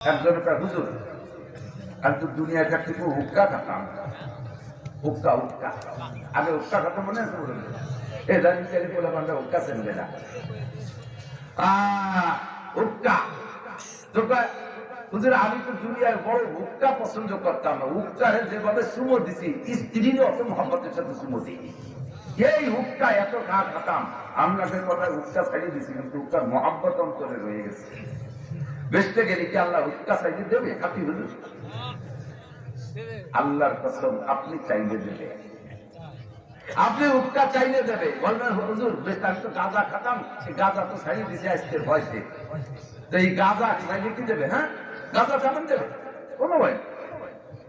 একজন হুজুর আমি তো দুনিয়ায় থাকতে খুব হুক্কা খাতাম, হুক্কা হুক্কা আগে হুক্কা খাতাম মনে আছে বলুন এ জানি বলে আমরা হুক্কা চেনবে না হুক্কা তো হুজুর আমি তো দুনিয়ার বড় হুক্কা পছন্দ করতাম না, হুক্কারে যেভাবে সুমো দিছি স্ত্রীর অত মহব্বতের সাথে সুমো দিই এই হুক্কা এত খা খাতাম আপনাদের কথা হুক্কা ছাড়িয়ে দিছি কিন্তু হুক্কার মহব্বত অন্তরে রয়ে গেছে। বেচতে গেলে কি আল্লাহ হুক্কা চাইলে দেবে? খাতি হুজুর আল্লাহর কসম আপনি চাইলে দেবে, আপনি হুক্কা চাইলে দেবে। বলবেন হুজুর আমি তো গাঁজা খাতাম, সেই গাঁজা তো ছাড়িয়ে দিছে আজকের ভয়সে, তো এই গাঁজা চাইলে কি দেবে? হ্যাঁ গাঁজা খাবেন দেবে কোনো ভয়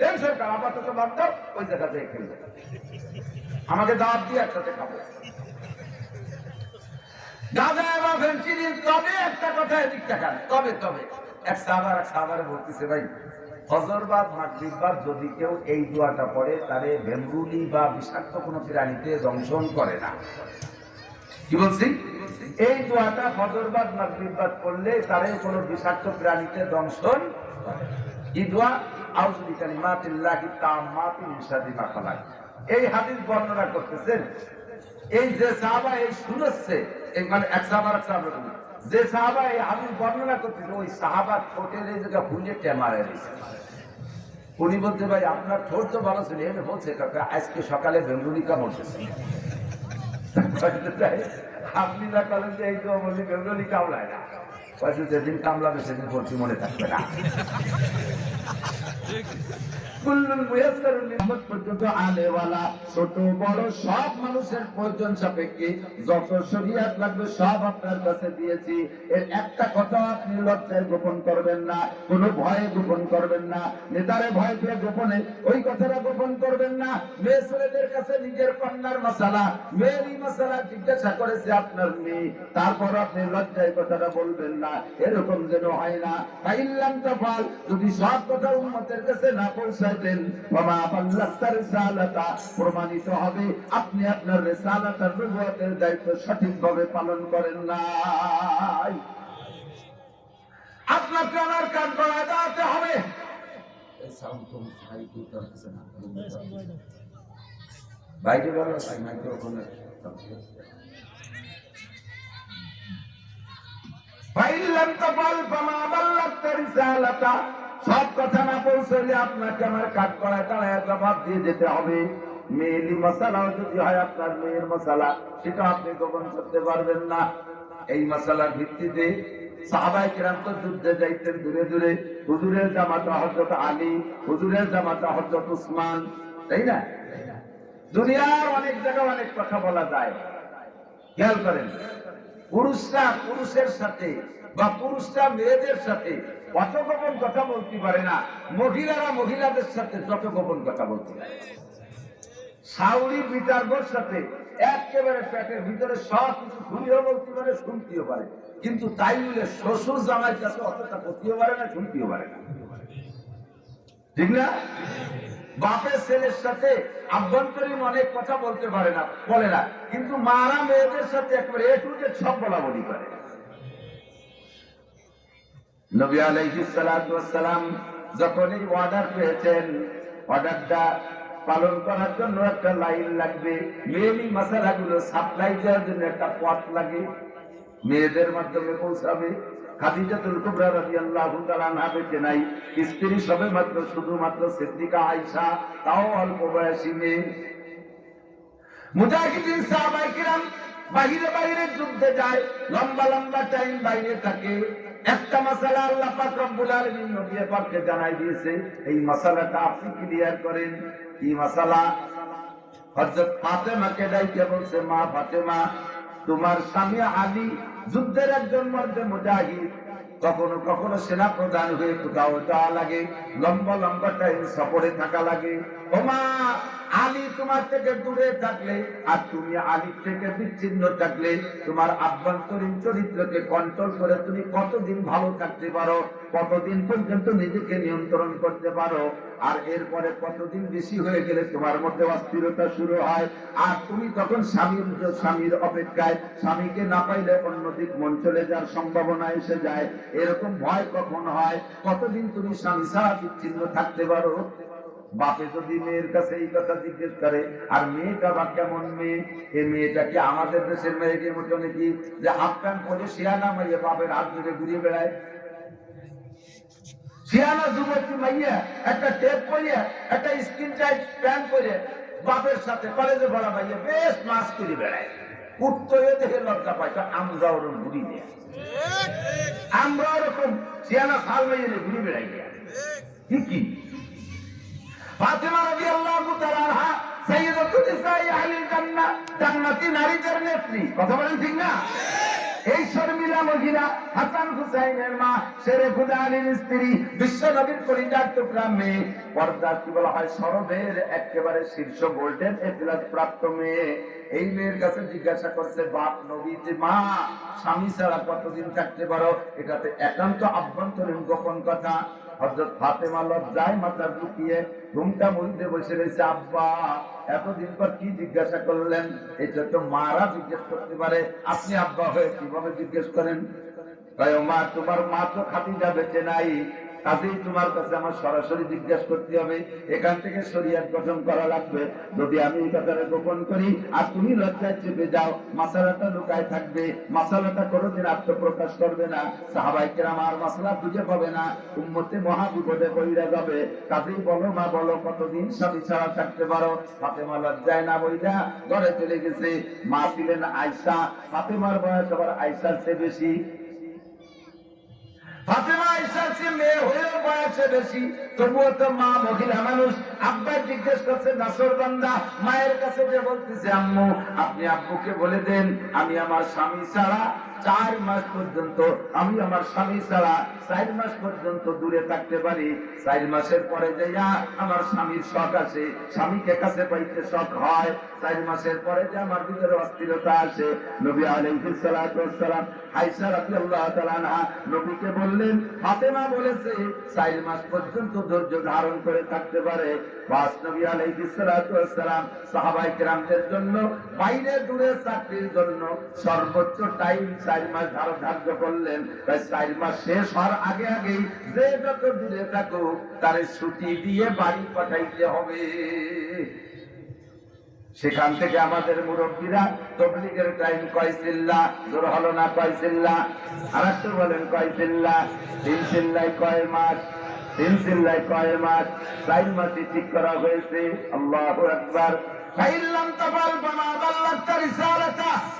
এই সরকার আপাতত বাদ দাও, ওই জায়গা থেকে খেলবে আমাকে দাওয়াত দিয়ে একসাথে খাবো গাঁজা এবং ফেন্সিডিল। তবে একটা কথা এদিক দেখান, তবে তবে এক সাহাবারে বলতেছে ভাই ফজরবাদ মাগরিববাদ যদি কেউ এই দোয়াটা পড়ে তারে ভেমরুলি বা বিষাক্ত কোনো প্রাণীতে দংশন করে না। কি বলছি? এই দোয়াটা ফজরবাদ মাগরিববাদ করলে তারে কোনো বিষাক্ত প্রাণীতে দংশন করে। এই দোয়া আউযু বিকালিমাতিল্লাহি তাম্মাতি মিন শাররি মা খালাক। এই হাদিস বর্ণনা করতেছেন এই যে সাহাবা এই শুনেছে, এই মানে এক সাহাবা যে সাহাবা এই হাদিস বর্ণনা করতেছে ওই সাহাবা ঠোঁটের এই জায়গা ভুলে টেমারে দিয়েছে। উনি বলতে ভাই আপনার ঠোঁট তো ভালো ছিল, এমনি বলছে কাকা আজকে সকালে বেঙ্গুলি কামড়তেছে। আপনি না করেন যে এই তো বলি বেঙ্গুলি কামড়ায় না, হয়তো যেদিন কামড়াবে সেদিন বলছি মনে থাকবে না। ছোট বড় সব মানুষের প্রয়োজন সাপেক্ষে যত শরীয়ত লাগবে সব আপনার কাছে দিয়েছি। এর একটা কথা আপনি লজ্জায় গোপন করবেন না, কোনো ভয়ে গোপন করবেন না, নেতারে ভয় পেয়ে গোপনে ওই কথাটা গোপন করবেন না। মেয়ে ছেলেদের কাছে নিজের কন্যার মশালা মেয়েরই মশালা জিজ্ঞাসা করেছে আপনার মেয়ে, তারপর আপনি লজ্জায় কথাটা বলবেন না, এরকম যেন হয় না। ফাইল্লাম তাফাল, যদি সব কথা উম্মতের কাছে না পৌঁছাতেন বাবা বাল্লাতার রিসালাতা, প্রমাণিত হবে আপনি আপনার রিসালাতার নবুয়তের দায়িত্ব সঠিকভাবে পালন করেন নাই। আপনাকে আমার কাজ করা দাঁড়াতে হবে। এই সাউন্ড তো হাই করতেছে না, বাইরে বলো মাইক্রোফোনে সব কথা না পৌঁছলে আপনাকে আমার কাজ করায় তারা জবাব দিয়ে যেতে হবে। মেয়েলি মশালাও যদি হয় আপনার মেয়ের মশালা, সেটা আপনি গোপন করতে পারবেন না। এই মশালার ভিত্তিতে সাহাবায়ে কেরাম তো যুদ্ধে যাইতেন দূরে দূরে। হুজুরের জামাতা হযরত আলী, হুজুরের জামাতা হযরত উসমান, তাই না? দুনিয়ার অনেক জায়গায় অনেক কথা বলা যায়, খেয়াল করেন। পুরুষরা পুরুষের সাথে বা পুরুষরা মেয়েদের সাথে অত গোপন কথা বলতে পারে না, মহিলারা মহিলাদের সাথে যত গোপন কথা বলতে পারে। সাউরি বিটারবোর সাথে একেবারে পেটের ভিতরে সব কিছু খুলিও বলতে পারে, শুনতেও পারে, কিন্তু তাই বলে শ্বশুর জামাই কাছে অতটা করতেও পারে না, শুনতেও পারে না, ঠিক না? বাপের ছেলের সাথে আভ্যন্তরীণ অনেক কথা বলতে পারে না, বলে না, কিন্তু মারা মেয়েদের সাথে একবারে এ টু জেড সব বলা বলি করে। নবী আলাইহিস সালাতু ওয়াস সালাম যখন এই অর্ডার পেয়েছেন, অর্ডারটা পালন করার জন্য একটা লাইন লাগবে, মেয়েলি মাসালাগুলো সাপ্লাই দেওয়ার জন্য একটা পথ লাগে, মেয়েদের মাধ্যমে পৌঁছাবে। খাদিজাতুল কুবরা রাদিয়াল্লাহু তাআলা আনহা বেঁচে নাই, স্ত্রী সবে মাত্র শুধুমাত্র সিদ্দিকা আয়েশা, তাও অল্প বয়সী মেয়ে। মুজাহিদিন সাহাবায়ে কিরাম বাহিরে বাহিরে যুদ্ধে যায়, লম্বা লম্বা টাইম বাইরে থাকে। একটা মাসালা আল্লাহ পাক রব্বুল আলামিন নবী পাককে জানাই দিয়েছে, এই মাসালাটা আপনি ক্লিয়ার করেন। কি মাসালা? হযরত ফাতেমাকে ডাইকে বলছে, মা ফাতেমা, তোমার স্বামী আলী যুদ্ধের একজন মর্দে মুজাহিদ, কখনো কখনো সেনা প্রধান হয়ে কোথাও যাওয়া লাগে, লম্বা লম্বা টাইম সফরে থাকা লাগে। ও মা, আলী তোমার থেকে দূরে থাকলে আর তুমি আলীর থেকে বিচ্ছিন্ন থাকলে তোমার আভ্যন্তরীণ চরিত্রকে কন্ট্রোল করে তুমি কতদিন ভালো থাকতে পারো, কতদিন পর্যন্ত নিজেকে নিয়ন্ত্রণ করতে পারো, আর এরপরে কতদিন বেশি হয়ে গেলে তোমার মধ্যে অস্থিরতা শুরু হয়, আর তুমি তখন স্বামীর অপেক্ষায় স্বামীকে না পাইলে অন্যদিক মন চলে যাওয়ার সম্ভাবনা এসে যায়। এরকম ভয় কখন হয়, কতদিন তুমি স্বামী ছাড়া বিচ্ছিন্ন থাকতে পারো। বাপে যদি মেয়ের কাছে এই কথা জিজ্ঞেস করে, আর মেয়েটা বা কেমন মেয়ে, এই মেয়েটাকে আমাদের দেশের মেয়েকে মতো নাকি যে হাফ প্যান্ট পরে শিয়ানা মারিয়ে বাপের হাত ধরে ঘুরিয়ে বেড়ায়, শিয়ানা যুবতী মাইয়া একটা টেপ পরিয়ে একটা স্কিন টাইট প্যান্ট পরে বাপের সাথে কলেজে পড়া মাইয়া বেশ মাছ করে বেড়ায়, কুত্তো দেখে লজ্জা পায়। আমরা ওরকম ঘুরি দেয়, আমরা ওরকম শিয়ানা সাল মাইয়ে ঘুরি বেড়াই দেয়। কি ফাতেমা রাদিয়াল্লাহু তাআলা আনহা সাইয়্যিদাতুন নিসাই আহলিল জান্নাহ, জান্নাতি নারীদের নেত্রী, কথা বলেন ঠিক না? এই শর্মিলা মহিলা হাসান হুসাইনের মা, শেরে খুদা আলীর স্ত্রী, বিশ্ব নবীর কলিজার টুকরা মেয়ে, পর্দা কি বলা হয় সরবের একেবারে শীর্ষ ভোল্টেজ এফিলাস প্রাপ্ত মেয়ে। এই মেয়ের কাছে জিজ্ঞাসা করছে বাপ নবী যে মা স্বামী ছাড়া কতদিন থাকতে পারো, এটাতে একান্ত আভ্যন্তরীণ গোপন কথা। হযরত ফাতেমা লজ্জায় মাথা ঝুঁকিয়ে ঘুমটা মুড়িতে বসে রয়েছে। আব্বা এতদিন পর কি জিজ্ঞাসা করলেন? এটা তো মারা জিজ্ঞেস করতে পারে, আপনি আব্বা হয়ে কিভাবে জিজ্ঞেস করেন? মা তোমার মা তো খাদিজা বেঁচে নাই, কাজেই তোমার কাছে আমার সরাসরি জিজ্ঞাসা করতে হবে, এখান থেকে শরীয়ত গঠন করা লাগবে। যদি আমি এই কথাটা গোপন করি আর তুমি লজ্জায় চেপে যাও, মাসালাটা লুকায় থাকবে, মাসালাটা কোনোদিন আত্মপ্রকাশ করবে না, সাহাবায়ে কেরাম আর মাসালা খুঁজে পাবে না, উম্মতে মহা বিপদে পড়ে যাবে। কাজেই বলো মা, বলো কতদিন স্বামী ছাড়া থাকতে পারো? ফাতেমা লজ্জায় না বইলা ঘরে চলে গেছে। মা ছিলেন আয়েশা, ফাতেমার বয়স আবার আয়েশার চেয়ে বেশি। ফাতেমা আয়েশার চেয়ে মেয়ে হয়েও বয়সে বেশি, তবুও তো মা মহিলা মানুষ। আব্বা জিজ্ঞেস করছে নাসর বান্দা, মায়ের কাছে যে বলতেছে আম্মু আপনি আব্বুকে বলে দেন আমি আমার স্বামী ছাড়া 4 মাস পর্যন্ত, আমি আমার স্বামী ছাড়া 4 মাস পর্যন্ত দূরে থাকতে পারি। 4 মাসের পরে যাইয়া আমার স্বামীর শখ আসে, স্বামীকে কাছে পাইতে শখ হয়। 4 মাসের পরে যে আমার ভিতরে অস্থিরতা আসে। নবী আলাইহিস সালাতু ওয়াস সালাম আয়েশা রাদিয়াল্লাহু তাআলা আনহা নবীকে বললেন ফাতেমা বলেছে 4 মাস পর্যন্ত ধৈর্য ধারণ করে থাকতে পারে। বাস নবী আলাইহিস সালাতু ওয়াস সালাম সাহাবায়ে কেরামদের জন্য বাইরে দূরে চাকরির জন্য সর্বোচ্চ টাইম 4 মাস ধার্য করলেন। তাই 4 মাস শেষ হওয়ার আগে আগেই যে যত দূরে থাকুক তার ছুটি দিয়ে বাড়ি পাঠাইতে হবে। সেখান থেকে আমাদের মুরব্বীরা তাবলীগের টাইম কয় চিল্লা, জোর হলো না কয় চিল্লা? আর একটু বলেন কয় চিল্লা? 3 চিল্লায় কয় মাস? 3 চিল্লায় কয় মাস? 4 মাসই ঠিক করা হয়েছে। আল্লাহু আকবার।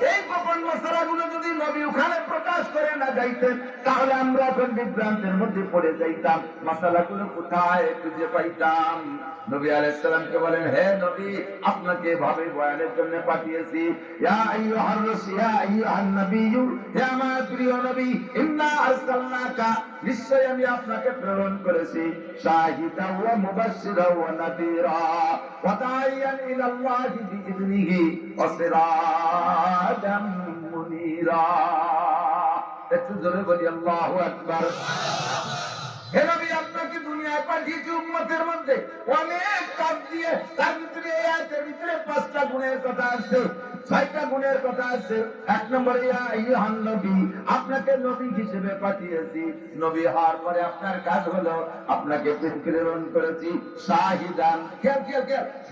এই গোপন মশলাগুলো যদি নবী ওখানে প্রকাশ করে না যাইতেন তাহলে আমরা এখন বিভ্রান্তের মধ্যে পড়ে যাইতাম, মশলাগুলো কোথায় খুঁজে পাইতাম? নবী আলাইহিস সালামকে বলেন হে নবী আপনাকে এভাবে বয়ানের জন্য পাঠিয়েছি। ইয়া আইয়ুহার রাসূল ইয়া আইয়ুহান নাবিয়্যু, হে আমার প্রিয় নবী, ইন্না আরসালনাকা, নিশ্চয় আমি আপনাকে প্রেরণ করেছি, শাহিদা ওয়া মুবাশশিরা ওয়া নাযীরা ওয়া দাইয়ান ইলাল্লাহি বিইذনিহি ওয়া সিরাজাম মুনীরা। একটু জোরে বলি আল্লাহু আকবার। হে নবী আপনাকে দুনিয়ায় পাঠিয়েছি উম্মতের মধ্যে অনেক কাজ দিয়ে, তার ভিতরে এই আয়াতের ভিতরে 5টা গুণের কথা আছে, 6টা গুণের কথা আছে। 1 নম্বরে ইয়া আইয়ুহান নবী, আপনাকে নবী হিসেবে পাঠিয়েছি। নবী হওয়ার পরে আপনার কাজ হলো আপনাকে প্রেরণ করেছি শাহিদান,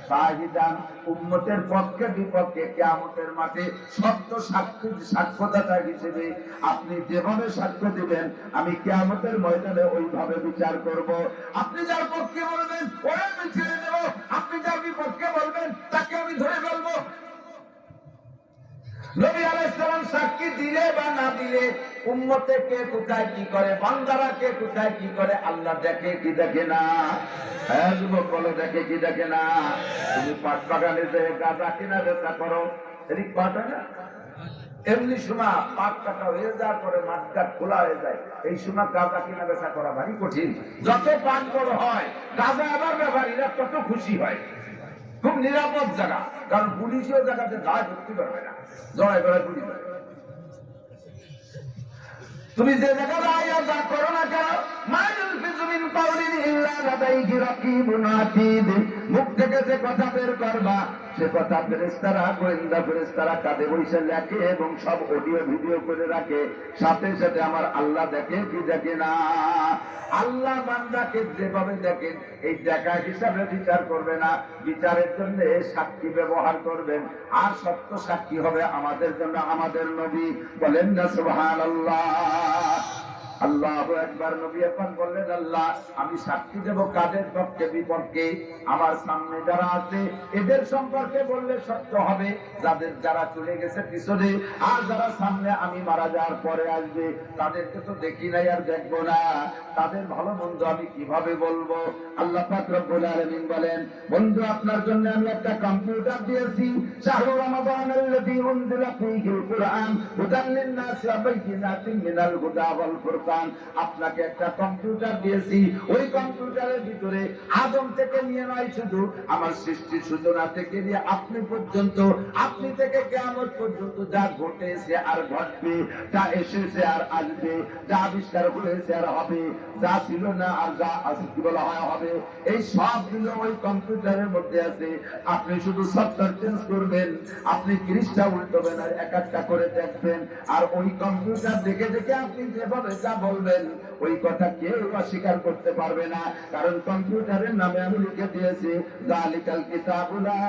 শাহিদান, উম্মতের পক্ষে বিপক্ষে কিয়ামতের মাঠে সত্য সাক্ষ্যদাতা হিসেবে আপনি যেভাবে সাক্ষ্য দিবেন আমি কিয়ামতের ময়দানে ওইভাবে বিচার করব। আপনি যার পক্ষে বলবেন ওরা আমি ছেড়ে দেব, আপনি যার বিপক্ষে বলবেন তাকে আমি ধরে ফেলবো। নবী আলাইহিস সালাম সাক্ষী দিলে বা না দিলে উম্মতে কে কোথায় কি করে, বান্দারা কে কোথায় কি করে আল্লাহ দেখে কি দেখে না? হ্যাঁ যুবক বলো দেখে কি দেখে না? তুমি পাট বাগানে যে গাঁজা কিনা বেচা করো, এদিক পাট হয় না? এমনি সময় পাট কাটা হয়ে যাওয়ার পরে মাঠঘাট খোলা হয়ে যায়, এই সময় গাঁজা কিনা বেচা করা ভারী কঠিন। যত পাট বড় হয় গাঁজা আবার ব্যাপারীরা তত খুশি হয়। খুব নিরাপদ জায়গা, কারণ পুলিশও জায়গাতে দায় করতে পারবে না, জড়াই বেড়ায় পুলিশ। তুমি যে জায়গায় আয়া যা করো না কেন, মুখ থেকে যে কথা বের করবা সে কথা ফেরেশতারা, গোয়েন্দা ফেরেশতারা কাঁধে বসে লেখে এবং সব অডিও ভিডিও করে রাখে। সাথে সাথে আমার আল্লাহ দেখে কি দেখে না? আল্লাহ বান্দাকে যেভাবে দেখেন এই দেখা হিসাবে বিচার করবে না, বিচারের জন্য সাক্ষী ব্যবহার করবেন। আর সত্য সাক্ষী হবে আমাদের জন্য আমাদের নবী। বলেন না সুবহানাল্লাহ। আল্লাহু আকবার। নবী এখন বললেন, আল্লাহ আমি সাক্ষী দেব কাদের পক্ষে বিপক্ষে? আমার সামনে যারা আছে এদের সম্পর্কে বললে সত্য হবে, যারা চলে গেছে পিছনে আর যারা সামনে আমি মারা যাওয়ার পরে আসবে তাদেরকে তো দেখি নাই আর দেখবো না, তাদের ভালো মন্দ আমি কিভাবে বলবো? আল্লাহ পাক রব্বুল আলামিন বলেন, বন্ধু আপনার জন্য আমি একটা কম্পিউটার দিয়েছি। শাহরু রমাদানাল্লাযী উনজিলা ফীহিল কুরআন হুদাল লিন-নাসি ওয়া বাইয়িনাতিন মিনাল হুদা ওয়াল ফুরকান। আপনাকে একটা কম্পিউটার দিয়েছি, ওই কম্পিউটারের ভিতরে আদম থেকে নিয়ে নয়, শুধু আমার সৃষ্টি সূচনা থেকে নিয়ে আপনি পর্যন্ত, আপনি থেকে কিয়ামত পর্যন্ত যা ঘটেছে আর ঘটবে, যা এসেছে আর আসবে, যা আবিষ্কার হয়েছে আর হবে, যা ছিল না আর যা আছে কি বলা হয় হবে, এই সবগুলো ওই কম্পিউটারের মধ্যে আছে। আপনি শুধু সফটওয়্যার চেঞ্জ করবেন, আপনি পৃষ্ঠা উল্টাবেন আর এক একটা করে দেখবেন। আর ওই কম্পিউটার দেখে দেখে আপনি যেভাবে যা বলবেন ওই কথা কেউ অস্বীকার করতে পারবে না, কারণ কম্পিউটারের নামে আমি লিখে দিয়েছি যালিকাল কিতাবুল লা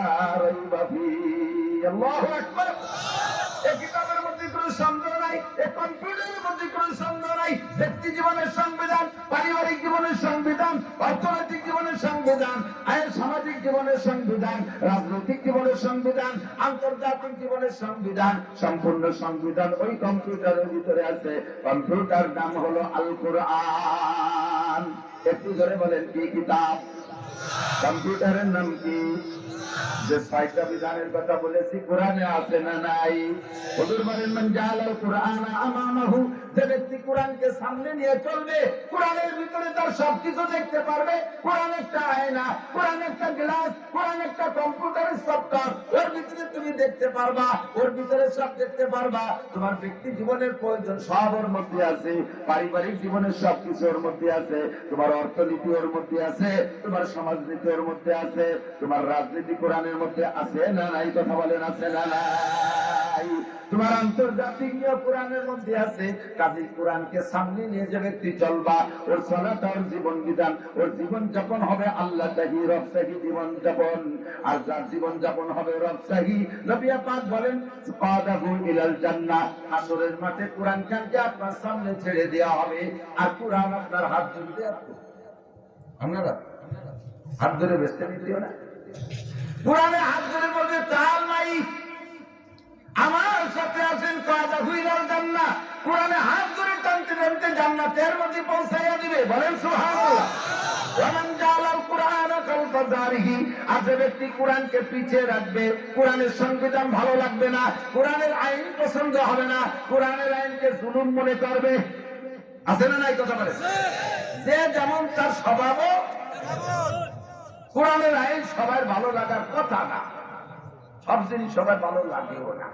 রাইবা ফীহি। আল্লাহু আকবার। এই কিতাবের মধ্যে কোনো সন্দেহ নাই, এই কম্পিউটারের মধ্যে কোনো সন্দেহ নাই। ব্যক্তি জীবনের সংবিধান, পারিবারিক জীবনের সংবিধান, অর্থনৈতিক জীবনের সংবিধান, সামাজিক জীবনের সংবিধান, রাজনৈতিক জীবনের সংবিধান, আন্তর্জাতিক জীবনের সংবিধান, সম্পূর্ণ সংবিধান ওই কম্পিউটারের ভিতরে আছে। কম্পিউটার নাম হলো আল কুরআন। একটু ধরে বলেন কি কিতাব? কম্পিউটারের নাম কি? যে ৬টা বিধানের কথা বলেছি কোরআনে আছে না নাই? হুজুর বলেন, মান জাআলাল কুরআনা আমামাহু, যে ব্যক্তি কোরআনকে সামনে নিয়ে চলবে, কোরআনের ভিতরে তার সবকিছু দেখতে পারবে। কোরআন একটা আয়না, কোরআন একটা গ্লাস, কোরআন একটা কম্পিউটারের সফটওয়্যার, ওর ভিতরে তুমি দেখতে পারবা, ওর ভিতরে সব দেখতে পারবা। তোমার ব্যক্তি জীবনের প্রয়োজন সব ওর মধ্যে আছে, পারিবারিক জীবনের সবকিছু ওর মধ্যে আছে, তোমার অর্থনীতি ওর মধ্যে আছে, তোমার সমাজনীতি ওর মধ্যে আছে, তোমার রাজনীতি কোরআনের মধ্যে আছে না নাই? কথা বলেন আছে না নাই? তোমার আন্তর্জাতিক নিয়ে কোরআনের মধ্যে আছে। কাজী কোরআনকে সামনে নিয়ে যে ব্যক্তি চলবা, ওর চলাটা ওর জীবন বিধান, ওর জীবন যাপন হবে আল্লাহ তাহি রবসাহি জীবন যাপন। আর যার জীবন যাপন হবে রবসাহি, নবী পাক বলেন ফাদাহু ইলাল জান্নাহ, হাসরের মাঠে কোরআন খানকে আপনার সামনে ছেড়ে দেওয়া হবে। আর কোরআন আপনার হাত ধরে আছে, আপনারা হাত ধরে বেঁচতে দিও না। কোরআনে হাত ধরে বলতে চাল নাই, আমার সাথে আছেন ফাদাহু ইলাল জান্নাহ, কোরআনে হাত ধরে টানতে টানতে জান্নাতের মধ্যে পৌঁছাইয়া দিবে। বলেন সুবহানাল্লাহ। ওয়ামান জাআলাল কুরআনা কালফাজারিহি, আর যে ব্যক্তি কোরআনকে পিছিয়ে রাখবে, কোরআনের সংবিধান ভালো লাগবে না, কোরআনের আইন পছন্দ হবে না, কোরআনের আইনকে জুলুম মনে করবে, আছে না নাই? কথা বলে। যে যেমন তার স্বভাবও, কোরআনের আইন সবার ভালো লাগার কথা না, সব জিনিস সবার ভালো লাগেও না।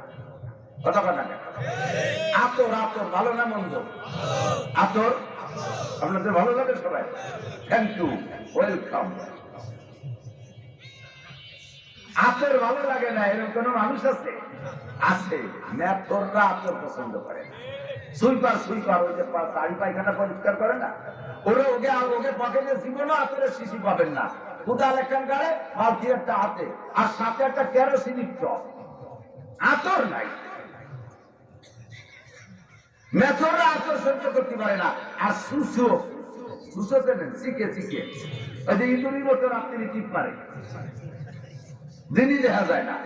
কথা কথা না। আতর আতর ভালো না মন্দ? আতর আপনাদের ভালো লাগে সবাই? Thank you, welcome. আতর ভালো লাগে না এরকম কোন মানুষ আছে? আছে। মেথররা আতর পছন্দ করে। সুইপার সুইপার ওই যে চারি পায়খানা পরিষ্কার করে না, ওরা ওকে পকেটে জীবনও আতরের শিশি পাবেন না। কোদাল একখান গাড়ে, বালতি একটা হাতে, আর সাথে একটা কেরোসিনের টপ, আতর নাই। মেথররা আতর সহ্য করতে পারে না। আর সুসো চেনেন? চিকে চিকে ওই যে ইঁদুরির মতো রাত্রি টিপ মারে, দিনই দেখা যায় না।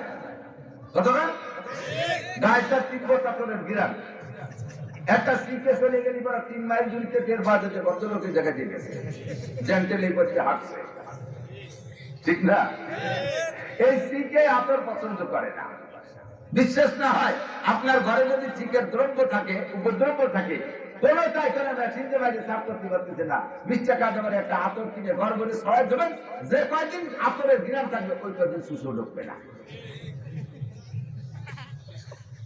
কতটা গাছটা তীব্র আতরের গিরান, একটা সিকে চলে গেলি পরে 3 মাইল দূরতে টের পাওয়া যেতে ভদ্রলোকের জায়গায় দিয়ে গেছে, জেন্টেল এই করতে হাঁটছে, ঠিক না? এই সিকে আতর পছন্দ করে না। বিশ্বাস না হয় আপনার ঘরে যদি চিকের দ্রব্য থাকে, উপদ্রব্য থাকে, কোনটাই করে মেশিন দিয়ে বাইরে সাফ করতে পারতেছে না। 20 টাকা দামের একটা আতর কিনে ঘর ভরে ছড়াই দেবেন, যে কয়দিন আতরের ঘৃণা থাকবে ওই কয়দিন সুসু ঢুকবে না।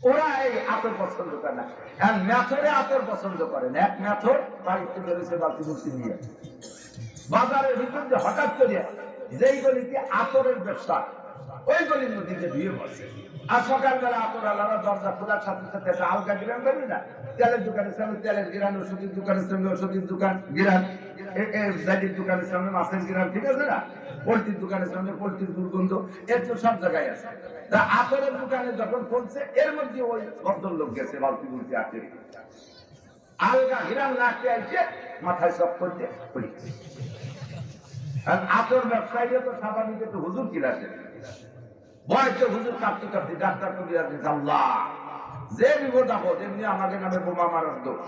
ওরা এই আতর পছন্দ করে না, মেথরে আতর পছন্দ করে না। এক মেথর বাড়িতে বেরোছে বালতি বুলতি নিয়ে বাজারের ভিতর যে হঠাৎ করে যেই গলিতে আতরের ব্যবসা, ওই গলির মধ্যে ভিড় বসে। আর সকালবেলা আতর আলাদা দরজা খোলার সাথে সাথে একটা হালকা গিরান পাবি না, তেলের দোকানের সামনে তেলের গিরান, ওষুধের দোকানের সামনে ওষুধের দোকান গিরান, দাদির দোকানের সামনে মাছের গিরান, ঠিক আছে না, পোল্ট্রির দোকানের সামনে পোল্ট্রির দুর্গন্ধ, এর তো সব জায়গায় আছে। তা আতরের দোকানে যখন পড়ছে এর মধ্যে ওই ভদ্রলোক গেছে বালতি বুলতি আটকে আলগা গিরান লাগতে আসছে, মাথায় সব করতে পড়েছে। আতর ব্যবসায়ীরা তো স্বাভাবিক একটু হুজুর কিলাসে বয়সে হুজুর কাঁপতে কাঁপতে ডাক্তার কবিরাজ আল্লাহ যে বিপদ আপদ এমনি আমাকে নামে বোমা মারার দোষ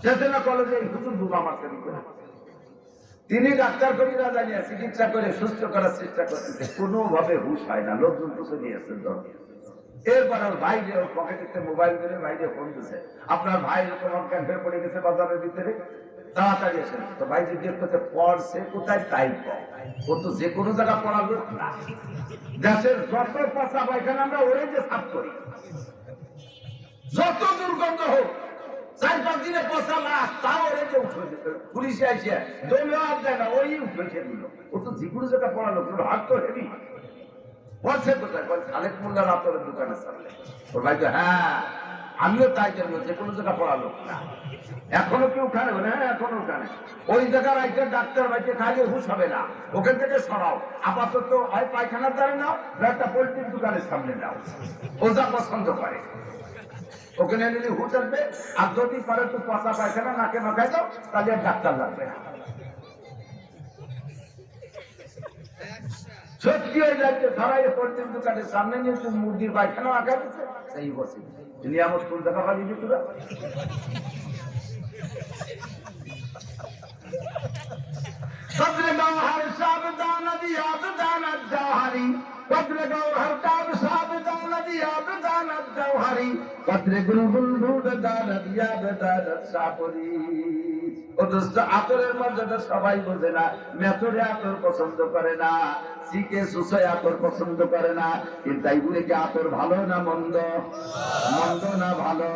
চেতনা কলেজে এই হুজুর বোমা মারতে দিবে। তিনি ডাক্তার কবিরাজ জানিয়ে চিকিৎসা করে সুস্থ করার চেষ্টা করতেছে, কোনোভাবে হুশ হয় না, লোকজন পুষে দিয়েছেন। এরপর ওর ভাই যে ওর পকেটে মোবাইল করে ভাই যে ফোন দিচ্ছে, আপনার ভাই এরকম ক্যান্সার পড়ে গেছে বাজারের ভিতরে, তাড়াতাড়ি আসেন। তো ভাই জিজ্ঞেস করতে পড়ছে কোথায়, তাই ও তো যে কোনো জায়গা পড়া লোক না, দেশের যত পচা পায়খানা আমরা ওরে যে সাফ করি, যত দুর্গন্ধ হোক, 4-5 দিনে পচা লাশ তাও ওরে যে উঠে পুলিশে আসে দলীয় আর দেয় না, ওই উঠেছে দিল। ও তো যে কোনো জায়গা পড়া লোক, হাত তো হেবি। বলছে কোথায়, বলছে খালেক মোল্লার আতরের দোকানের সামনে। ওর ভাই তো হ্যাঁ আমিও তাই জানি, যে কোনো জায়গা পড়া লোক না। এখনো কেউ খায় না, এখনো খায় ওই জায়গার একটা ডাক্তার ভাইকে খাইলে হুশ হবে না, ওখান থেকে সরাও। আপাতত হয় পায়খানার দ্বারে নাও, একটা পোল্ট্রির দোকানের সামনে নাও, ও যা পছন্দ করে ওখানে নিলে হুশ আসবে। আর যদি পারে তো পচা পায়খানা নাকে মাখায় দাও, তাহলে আর ডাক্তার লাগবে না। সত্যি হয়ে যাচ্ছে ধরাই পোল্ট্রির দোকানের সামনে নিয়ে মুরগির পায়খানা আঁকা দিচ্ছে, সেই বসে নিয়ামত কোন দেখা পাবি তোরা। قدر گوہر شابدان دیاد دانت جوہری، قدر گوہر کاب شابدان دیاد دانت جوہری، قدر گلگل ڈھونڈ دانت یاد دانت সাপুরি। অথচ আতরের মর্যাদা সবাই বোঝে না, মেথরে আতর পছন্দ করে না, সিকে সুসে আতর পছন্দ করে না। কিন্তু এইগুলো কি আতর ভালো না মন্দ? মন্দ না ভালো?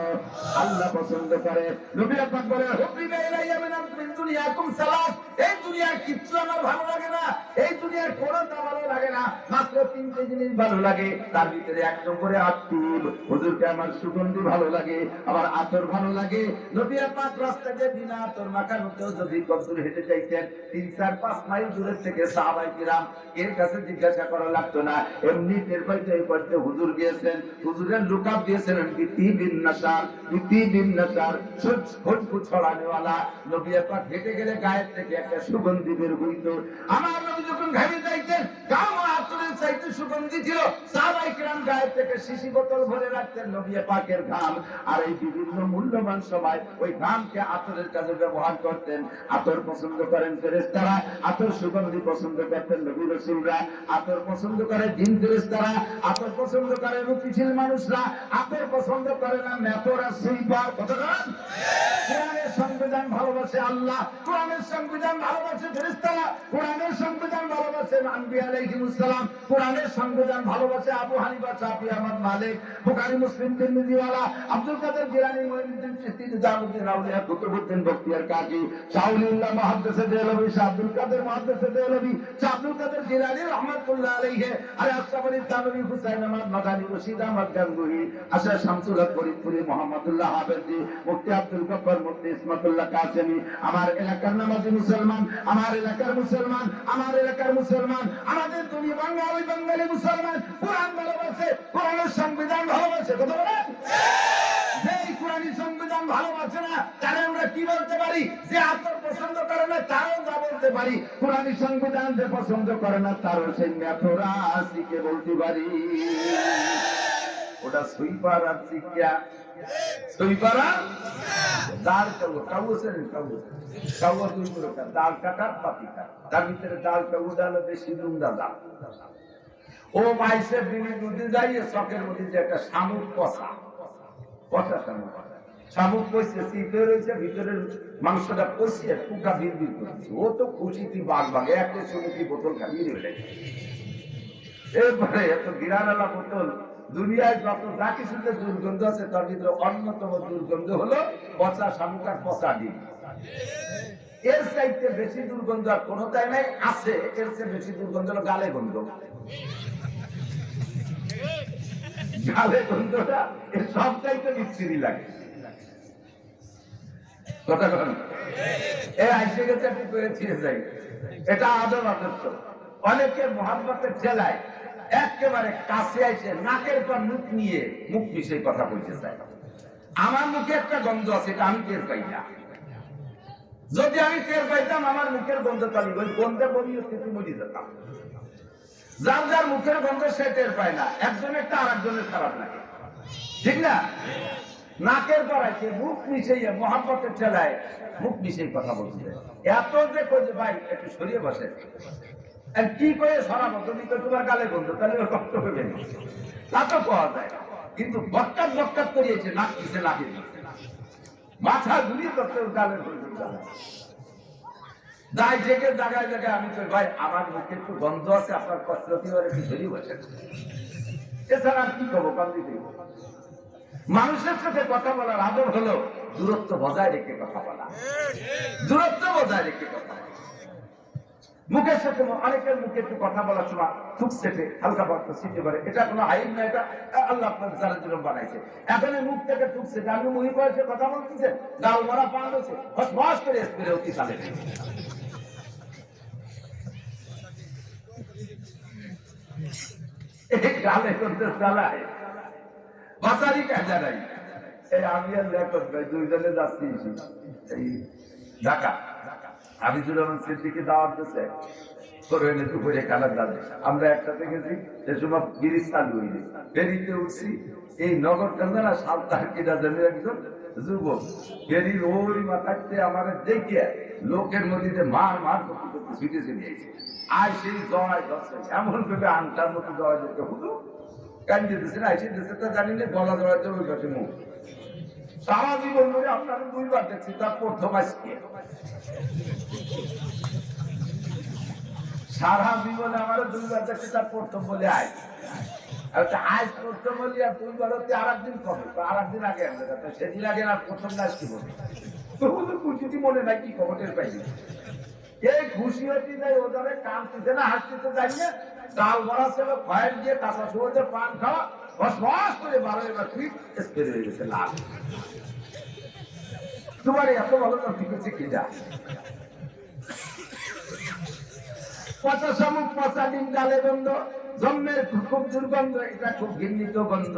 আল্লাহ পছন্দ করে। নবী পাক বলে হুবিবা ইলাইয়া মিন দুনিয়াকুম সালাত, এই দুনিয়ার কিচ্ছু আমার ভালো লাগে না, এই দুনিয়ার কোনটা ভালো লাগে না, মাত্র 3টে জিনিস ভালো লাগে। তার ভিতরে 1 নম্বরে আত্মীব, হুজুরকে আমার সুগন্ধি ভালো লাগে, আমার আতর ভালো লাগে। নবী পাক রাস্তা দিয়ে বিনা আতর মাখানোতেও যদি কতদূর হেঁটে যাইতেন, 3-4-5 মাইল দূরের থেকে সাহাবায়ে কিরাম এর কাছে জিজ্ঞাসা করা লাগতো না, এমনি টের পাইতে এই পথে হুজুর গিয়েছেন, হুজুরের লুকাপ দিয়েছেন বিতি বিন নাসার খুশবু ছড়ানে ওয়ালা। নবী পাক হেঁটে গেলে গায়ের থেকে একটা সুগন্ধি বের হইত। আমার নবী যখন ঘামে যাইতেন, গাম আতরের চাইতে সুগন্ধি ছিল। সাহাবায়ে কিরাম গায়ের থেকে শিশি বোতল ভরে রাখতেন নবী পাকের ঘাম। আর এই বিভিন্ন মূল্যবান সময় ওই ঘামকে আতরের কাজে ব্যবহার করতেন। আতর পছন্দ করেন ফেরেশতারা, আতর সুগন্ধি পছন্দ করতেন নবী রাসূলরা, আতর পছন্দ করে জিন ফেরেশতারা, আতর পছন্দ করে রুচিশীল মানুষরা, আতর পছন্দ করে না মেথরা সুইপার। কতক্ষণ কোরআনের সংবিধান ভালোবাসে আল্লাহ, কোরআনের সংবিধান ভালোবাসে ফেরেশতারা, কোরআনের সংবিধান ভালোবাসে আম্বিয়া আলাইহিমুস সালাম, কোরআনের সংবিধান ভালোবাসে আবু হানিফা, শাফি, আহমদ, মালিক, বুখারী, মুসলিম, তিরমিজি ওয়ালা, আব্দুল কাদের জিলানী, মুঈনুদ্দিন চিশতি, জালালউদ্দিন আউলিয়া, কুতুবউদ্দিন বখতিয়ার কাজী, শাউলিউল্লাহ মুহাদ্দিসে দেহলভী, শাহ আব্দুল কাদের মুহাদ্দিসে দেহলভী, শাহ আব্দুল কাদের জিলানী রাহমাতুল্লাহ আলাইহি, আরে আসসাবরি তানভী, হুসাইন আহমদ মাদানী, রশিদ আহমদ গাঙ্গুহি, আশা শামসুল হক ফরিদপুরি, মুহাম্মদুল্লাহ হাফেজি, মুফতি আব্দুল গফফার, মুফতি ইসমাতুল্লাহ কাসেমি। আমার এলাকার নামাজি মুসলমান, আমার এলাকার মুসলমান, আমার এলাকার মুসলমান, আমাদের দুনিয়া বাঙালি মুসলমান কোরআন ভালোবাসে, কোরআনের সংবিধান ভালোবাসে। কথা বলেন, যেই কোরআনী সংবিধান ভালোবাসে না তারা আমরা কি বলতে পারি? যে আতর পছন্দ করে না তারও যা বলতে পারি, কোরআনী সংবিধান যে পছন্দ করে না তারও সেই মেথরা আসিকে বলতে পারি। ওটা সুইপার আর সিকিয়া, সুইপার আর ডাল কাউ দুই প্রকার, ডাল কাটার পাতিকা, তার ভিতরে ডাল কাউ ডাল বেশি দুমদা ডাল। ও মাইসে বিড়ি দুধে যাইয়ে চকের মধ্যে যে একটা শামুক পচা শামুক, শামুক কইছে চিপে রয়েছে ভিতরের মাংসটা কষিয়ে টুকা বিড়বিড় করছে। ও তো খুশিতে বাঘ বাঘে একটা সমুদ্রী বোতল খাইয়ে দিলে। এরপরে এত বিরানালা বোতল, দুনিয়ায় যত যা কিছুতে দুর্গন্ধ আছে তার ভিতরে অন্যতম দুর্গন্ধ হলো পচা শামুক আর পচা ডিম। এর চাইতে বেশি দুর্গন্ধ আর কোনোটাই নাই, আছে এর চেয়ে বেশি দুর্গন্ধ হলো গালে গন্ধ। গালে গন্ধটা এর সব চাইতে বিচ্ছিরি লাগে। কথা বলেন, এ আইসে গেছে আপনি পেয়েছি যাই, এটা আদব আদর্শ। অনেকের মোহাম্মতের ঠেলায় একেবারে কাছে আইসে নাকের পর মুখ নিয়ে মুখ মিশিয়ে কথা বলতে চায়। আমার মুখে একটা গন্ধ আছে, এটা আমি টের পাই না। যদি আমি টের পাইতাম আমার মুখের গন্ধ তালি ওই গন্ধে বলিয়ে স্থিতি মরি যেতাম। যার যার মুখের গন্ধ সে টের পায় না, একজনেরটা আর একজনের খারাপ লাগে, ঠিক না? নাকের পর আছে মুখ মিশিয়ে মোহাম্মতের ঠেলায় মুখ মিশিয়ে কথা বলছে। এত যে কইছে ভাই একটু সরিয়ে বসে, কি করে সরাবো, তুমি তো তোমার গালে গন্ধ, তাহলে ওর কষ্ট হবে না, তা তো পাওয়া যায়। কিন্তু বক্কাত বক্কাত করিয়েছে নাক পিছে নাকে মাথা ঘুরিয়ে করতে গালে দায় জেগে জায়গায় জায়গায় আমি তো ভাই আমার মুখে একটু গন্ধ আছে, আপনার কষ্ট দিয়ে একটু সরিয়ে বসে। এছাড়া কি করবো, কান্দি দিব। মানুষের সাথে কথা বলার আদর হলো দূরত্ব বজায় রেখে কথা বলা, দূরত্ব বজায় রেখে কথা বলা। মুখের সাথে অনেকের মুখে একটু কথা বলার সময় থুক সেটে হালকা বার্তা শিখতে পারে, এটা কোনো আইন না, এটা আল্লাহ আপনার যারা জন্য বানাইছে। এখন মুখ থেকে থুক সেটে আমি মুহি বয়সে কথা বলতেছে, গাল মারা পান হয়েছে, হস করে স্প্রে অতি চালে গালে করতে চালায় বাসারি কাজা নাই। এই আমি আর লেখক ভাই দুইজনে যাচ্ছি এই ঢাকা, হাবিজুর রহমান সিদ্দিকী দাওয়াত দিচ্ছে দুপুরে খানার দাঁড়ে। আমরা একসাথে গেছি, সে সময় ব্রিজ চালু হইনি, ফেরিতে উঠছি। এই নগর কান্দানা সালতার কিনা জমি একজন যুবক ফেরির ওই মাথাতে আমার দেখে লোকের মধ্যে মার মার করতে করতে ছুটে চলে গেছে। আয় সেই জয় দশে এমন ভেবে আনটার মতো জয় যেতে হলো কান্দি দিচ্ছে না, এসে দিচ্ছে তা জানি না, গলা জড়াতে ওই কাছে মুখ। সারা জীবন ধরে আপনাকে দুইবার দেখছি, তার প্রথম আজকে। সারা জীবনে আমারও দুইবার দেখছি, তার প্রথম বলে আয়। আজ প্রথম বলি আর দুইবার হচ্ছে আর একদিন কবে, আর একদিন আগে সেদিন আগে আর প্রথম গাছ কি বলে খুশি মনে নাই কি খবরের পাইনি। এই খুশি হতে যাই ওদের কাঁদতেছে না হাসতেছে যাই না, ডাল বড়া ছিল খয়ের দিয়ে কাঁচা শুয়োতে পান খাওয়া বস করে 12 এবার ফিট স্প্রে হয়ে গেছে লাল। তোমার এত ভালো না ঠিক আছে কি যা পচা শামুক পচা ডিম গালে গন্ধ, জন্মের খুব দুর্গন্ধ, এটা খুব ঘৃণিত গন্ধ।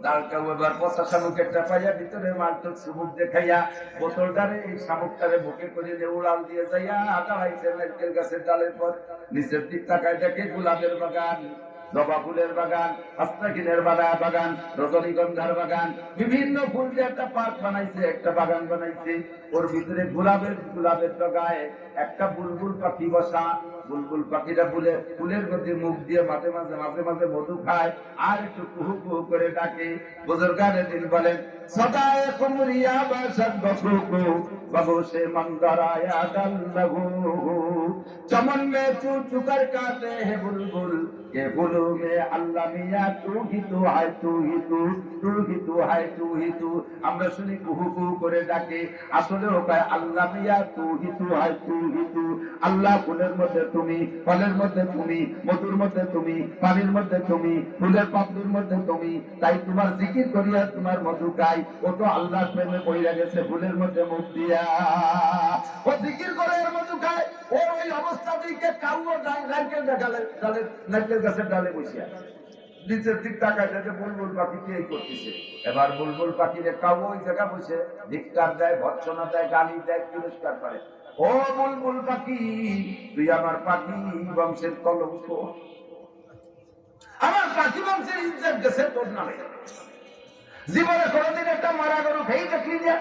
ডালটাও এবার পচা শামুক একটা পাইয়া ভিতরে মালটুক সুমুক দেখাইয়া বোতলটারে এই শামুকটারে বুকে করে যে উড়াল দিয়ে যাইয়া দাঁড়াইছে নারকেল গাছের ডালের পর। নিচের দিক তাকায় দেখে গোলাপের বাগান, জবা ফুলের বাগান, আস্তাকিনের বাগান, রজনীগন্ধার বাগান, বিভিন্ন ফুল দিয়ে একটা পার্ক বানাইছে, একটা বাগান বানাইছে। ওর ভিতরে গোলাপের ডগায় একটা বুলবুল পাখি বসা। বুলবুল পাখিটা ফুলের মধ্যে মুখ দিয়ে মাঝে মাঝে মধু খায় আর একটু কুহু কুহু করে ডাকে। বুজুর্গানে দিন বলেন সদায়ে কুমরিয়া বাসাত বকুকু বাবু সে মন্দরায়া দাল্লাহু চমন মে চু চুকার কাতে হে বুলবুল के बोलो में अल्लाह मिया तू ही तू है तू ही तू है तू ही तू। আমরা শুনি কুহু কুহু করে ডাকে, আসলে ওটাই আল্লাহ মিয়া তু হি তু है तू ही तू। আল্লাহ ফুলের মধ্যে তুমি, ফলের মধ্যে তুমি, মধুর মধ্যে তুমি, পানির মধ্যে তুমি, ফুলের পাপড়ির মধ্যে তুমি। তাই তোমার জিকির করিয়া তোমার মধু খাই। ও তো আল্লাহর প্রেমে পড়িয়া গেছে ফুলের মধ্যে মুখ দিয়া, ও জিকির করে এর মধু খায়। ওই অবস্থা দিকে কাউও নারকেল গাছের ডালে বসিয়া নিচের দিক তাকায় দেখে বুলবুল পাখি কে করতেছে। এবার বুলবুল পাখিরে কাউ ওই জায়গা বসে ধিক্কার দেয়, ভর্ৎসনা দেয়, গালি দেয়, তিরস্কার করে। ও বুলবুল পাখি, তুই আমার পাখি বংশের কলঙ্ক, আমার পাখি বংশের ইজ্জত গেছে তোর নামে। জীবনে কোনদিন একটা মারা গরু খেয়ে দেখি না,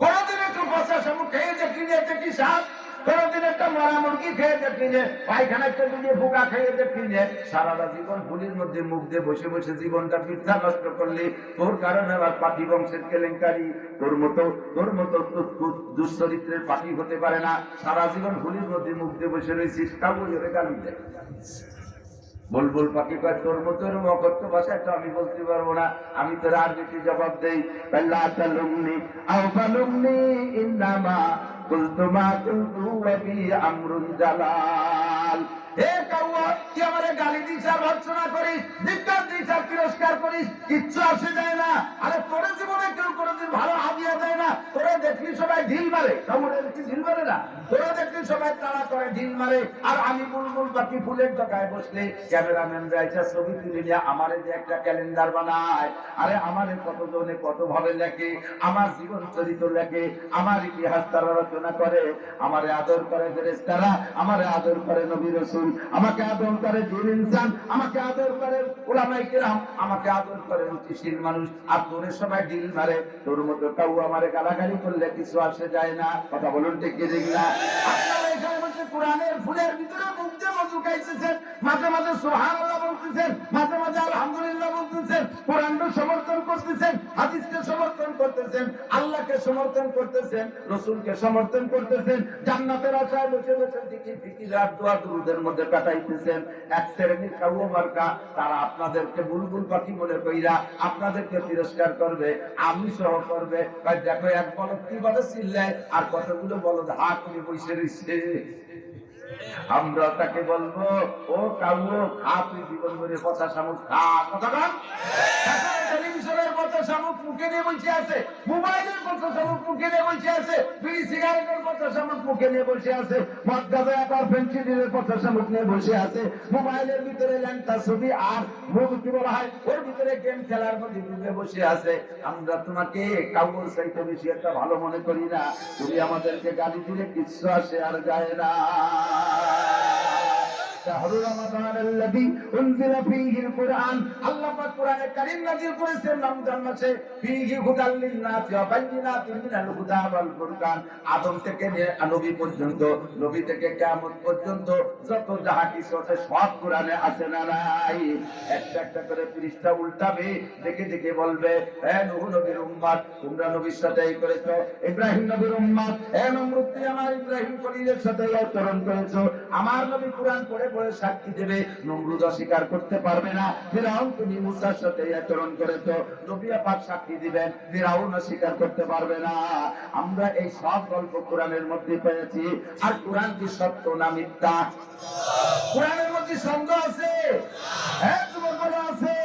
কোনদিন একটু বসা শামুক খেয়ে দেখি না, দেখি সাপ কোনদিন একটা মরা মুরগি খেয়ে দেখলি যে, পায়খানা দিয়ে পোকা খেয়ে দেখলি যে, সারাটা জীবন ফুলির মধ্যে মুখ দিয়ে বসে বসে জীবনটা বৃথা নষ্ট করলি। তোর কারণে আবার পাখি বংশের কেলেঙ্কারি। তোর মতো দুশ্চরিত্রের পাখি হতে পারে না। সারা জীবন ফুলির মধ্যে মুখ দিয়ে বসে রয়েছিস, কাবু জোরে গালি দেয়। বুলবুল পাখি কয়, তোর মতো অকথ্য ভাষায় তো আমি বলতে পারবো না, আমি তোর আর বেশি জবাব দেই। লা তালুমনি আও ফালুমনি ইন্নামা কুলতু মা কুলতু ওয়া বি আমরুন জালাল। হে কাউয়া, কি আমারে গালি দিস আর ভর্ৎসনা করিস, ধিক্কার দিস আর তিরস্কার করিস, কিচ্ছু আসে যায় না। আরে তোর জীবনে কেউ কোনোদিন ভালো হাদিয়া দেয় না। তোরা দেখলি সবাই ঢিল মারে, কাউরে দেখলি ঢিল মারে না। তোরা দেখলি সবাই তাড়া করে ঢিল মারে। আর আমি বুলবুল পাখি ফুলের দোকায় বসলে ক্যামেরাম্যান রাইসা ছবি তুলে নিয়ে আমারে যে একটা ক্যালেন্ডার বানায়। আরে আমারে কতজনে কত ভাবে লেখে, আমার জীবন চরিত্র লেখে, আমার ইতিহাস তারা রচনা করে। আমারে আদর করে ফেরেশতারা, আমারে আদর করে নবী রাসূল, আমাকে আদর করে জিন ইনসান, আমাকে আদর করে উলামায়ে কেরাম, আমাকে আদর করে রুচিশীল মানুষ। আর তোরে সবাই ঢিল মারে। তোর মতো কেউ আমারে গালাগালি করলে কিছু আসে যায় না। কথা বলুন ঠিক কি ঠিক না? আপনারা এখানে বসে কোরআনের ফুলের ভিতরে মুখ দিয়ে মধু খাইতেছেন, মাঝে মাঝে সুবহানাল্লাহ বলতেছেন, মাঝে মাঝে আলহামদুলিল্লাহ বলতেছেন, কোরআনকে সমর্থন করতেছেন, হাদিসকে সমর্থন করতেছেন, আল্লাহকে সমর্থন করতেছেন, রাসূলকে সমর্থন করতেছেন, জান্নাতের আশায় বসে বসে জিকির আর দোয়া দুরুদের মধ্যে কাটাইতেছেন। এক শ্রেণীর কাউয়া মার্কা, তারা আপনাদেরকে বুলবুল পাখি মনে কইরা আপনাদেরকে তিরস্কার করবে, আমি সহ করবে। দেখো এক বলদ কিভাবে চিল্লায়, আর কতগুলো বলদ হা করে বসে রয়েছে। আমরা তাকে বলবো, ও কাউয়া, খা, তুই জীবন ভরে পচা শামুক খা। কথা বল। টেলিভিশনের পচা শামুক মুখে নিয়ে বসে আছে, মোবাইলের পচা শামুক মুখে নিয়ে বসে আছে, বিড়ি সিগারেটের পচা শামুক মুখে নিয়ে বসে আছে, মদ গাঁজা আবার ফেন্সিডিলের পচা শামুক নিয়ে বসে আছে, মোবাইলের ভিতরে ল্যাংটা ছবি আর মুখ কি বলা হয় ওর ভিতরে গেম খেলার মধ্যে ডুবে বসে আছে। আমরা তোমাকে কাউর চাইতে বেশি একটা ভালো মনে করি না। তুমি আমাদেরকে গালি দিলে কিচ্ছু আসে আর যায় না। শাহরু রমাদানাল্লাযী উনজিলা ফীহিল কুরআন, আল্লাহ পাক কোরআনে কারীম নাযিল করেছেন রমজান মাসে। ফীহি হুদাল লিন-নাসি ওয়া বাইয়িনাতিন মিনাল হুদা ওয়াল ফুরকান। আদম থেকে নবী পর্যন্ত, নবী থেকে কিয়ামত পর্যন্ত যত যাহা কিছু আছে সব কোরআনে আছে না নাই? একটা একটা করে পৃষ্ঠা উল্টাবে, দেখে দেখে বলবে, হে নূহ নবীর উম্মত, তোমরা নবীর সাথে এই করেছো। ইব্রাহিম নবীর উম্মত, হে নমরুদ, তুমি আমার ইব্রাহিম খলিলের সাথে আচরণ করেছো। আমার নবী কোরআন পড়ে পড়ে সাক্ষী দেবে, নমরুদ অস্বীকার করতে পারবে না। ফিরআউন, তুমি মুসার সাথে আচরণ করেছো, নবী পাক সাক্ষী দিবেন, ফিরআউন অস্বীকার করতে পারবে না। আমরা এই সব গল্প কোরআনের মধ্যে পেয়েছি। আর কোরআন কি সত্য না মিথ্যা? কোরআনের মধ্যে সন্দেহ আছে? হ্যাঁ, তোমার বলা আছে।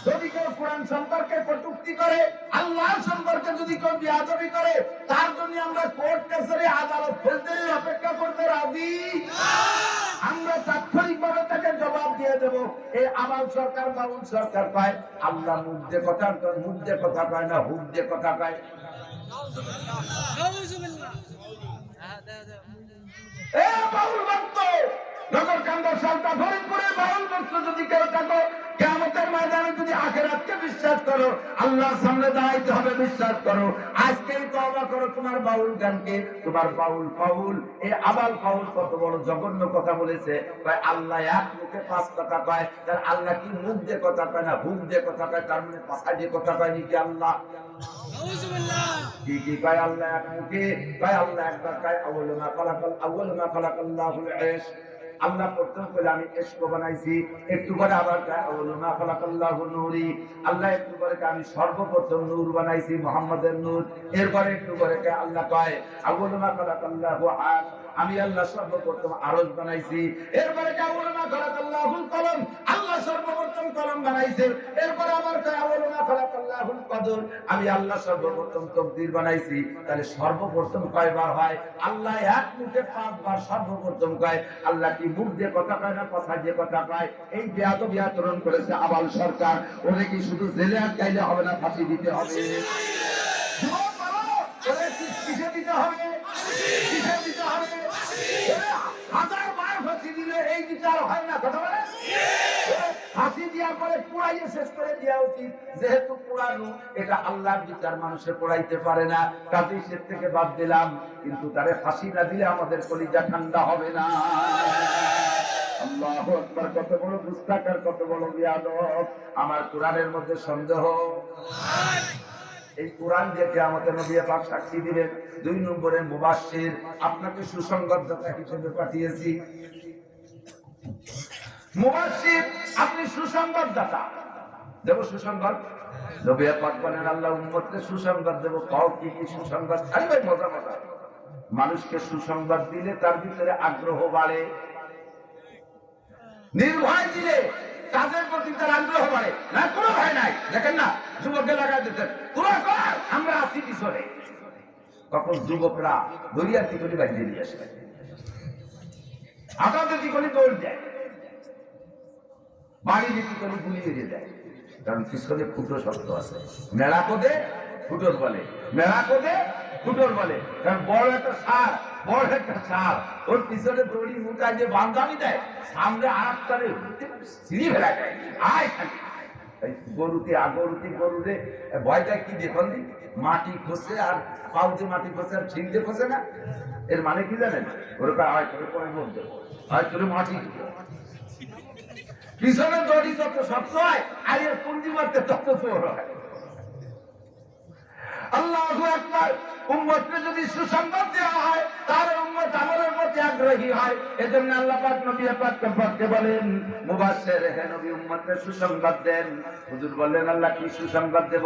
যদি কেউ কোরআন সম্পর্কে কটূক্তি করে, আল্লাহ সম্পর্কে যদি কেউ বেয়াদবি করে, তার জন্য আমরা কোর্ট কাছারি আদালত ফেলতে অপেক্ষা করতে রাজি। আমরা তাৎক্ষণিকভাবে তাকে জবাব দিয়ে দেব। এই আবাল সরকার বাউল সরকার পায়, আল্লাহ মুখ দিয়ে কথা কয় না, হুক দিয়ে কথা কয়। এ বাউল ভক্ত, নগরকান্দা সালটা ফরিদপুরে বাউল ভক্ত যদি কেউ থাকো, কিয়ামতের ময়দানে যদি আখিরাতকে বিশ্বাস করো, আল্লাহর সামনে দাঁড়াইতে হবে বিশ্বাস করো, আজকেই তওবা করো তোমার বাউল গানকে। তোমার বাউল ফাউল, এই আবাল ফাউল কত বড় জঘন্য কথা বলেছে। কয় আল্লাহ এক মুখে পাঁচ কথা কয়। তার আল্লাহ কি মুখ দিয়ে কথা কয় না হুক দিয়ে কথা কয়? তার মানে পাঁচা দিয়ে কথা কয় নাকি আল্লাহ? কি কি কয় আল্লাহ এক মুখে? কয় আল্লাহ একবার কয় আউয়ালু মা খালাকাল্লাহুল ইশক। আল্লাহ প্রথম করে আমি ইশক বানাইছি, একটু পরে আবার কয় আউয়ালু মা খালাকাল্লাহু নূরি। আল্লাহ একটু পরে কয় আমি সর্বপ্রথম নূর বানাইছি, মুহাম্মাদের নূর। এরপরে একটু পরে কয় আল্লাহ কয় আউয়ালু মা খালাকাল্লাহু আরশ, আমি আল্লাহ সর্বপ্রথম আরশ বানাইছি। এরপরে কয় আউয়ালু মা খালাকাল্লাহুল কলম, আল্লাহ সর্বপ্রথম কলম বানাইছে। এরপরে আবার কয় আউয়ালু মা খালাকাল্লাহুল কদর, আমি আল্লাহ সর্বপ্রথম তকদীর বানাইছি। তাহলে সর্বপ্রথম কয়বার হয়? আল্লাহ এক মুখে পাঁচবার সর্বপ্রথম কয়। আল্লাহ কি মুখ দিয়ে কথা কয় না কথা দিয়ে কথা কয়? এই বেয়াদবি আচরণ করেছে আবাল সরকার। ওরে কি শুধু জেলে আটকাইলে হবে না, ফাঁসি দিতে হবে? কিসে দিতে হবে? কিসে দিতে হবে? হাজার বার ফাঁসি দিলে এই বিচার হয় না। কথা বলে ফাঁসি দিয়া দয়া করে পুরাইয়ে শেষ করে দেওয়া উচিত। যেহেতু পুরানো, এটা আল্লাহর বিচার মানুষে পড়াইতে পারে না, কাজেই সে থেকে বাদ দিলাম। কিন্তু তারে ফাঁসি না দিলে আমাদের কলিজা ঠান্ডা হবে না। আল্লাহু আকবার। কত বড় দুষ্টাক আর কত বড় বিয়াদব। আমার কোরআনের মধ্যে সন্দেহ। এই কোরআন যে কিয়ামতের নবী পাক সাক্ষী দিবেন। 2 নম্বরে মুবাশশির, আপনাকে সুসংবাদদাতা হিসেবে পাঠিয়েছি। মুবাশশির, আপনি সুসংবাদদাতা। দেব সুসংবাদ। নবী পাক বলেন আল্লাহ উম্মতকে সুসংবাদ দেব। কও কি কি সুসংবাদ? আরে মজা মজা। মানুষকে সুসংবাদ দিলে তার ভিতরে আগ্রহ বাড়ে, নির্ভয় দিলে কাজের প্রতি তার আগ্রহ বাড়ে। না কোনো ভয় নাই। দেখেন না, যুবককে লাগাই দিতেন, তোরা কর, আমরা আছি পিছনে। তখন যুবকরা দরিয়া কি করে বাইরে নিয়ে আসে, আপাতত কি করে দৌড় দেয়, বাড়ি কি করে গুলিয়ে দিয়ে দেয়। কারণ পিছনে ফুটো শব্দ আছে। মেলা কোদে ফুটোর বলে, মেলা কোদে ফুটোর বলে। কারণ বড় একটা সার, বড় একটা সার, ওর পিছনে দড়ি মুটায় যে বান্ধামি দেয়, সামনে আরেকটারে সিঁড়ি ফেলা যায়। আয় খালি গরুতে আগরুতে গরুরে ভয়টা কি দেখুন, মাটি খসে আর পাউতে মাটি খসে আর ছিঁড়তে খসে না। এর মানে কি জানেন? ওরকম আয় করে পরে বলতে হয় করে মাটি পিছনে দড়ি যত শক্ত হয় আর এর পুঞ্জি মারতে তত জোর হয়। আল্লাহু আকবার। উম্মতকে যদি সুসংবাদ দেওয়া হয়, তাহলে উম্মত আমলের প্রতি আগ্রহী হয়। এজন্য আল্লাহ পাক নবী পাককে বলেন মুবাশশির, হে নবী উম্মতকে সুসংবাদ দেন। হুজুর বললেন আল্লাহ কি সুসংবাদ দেব?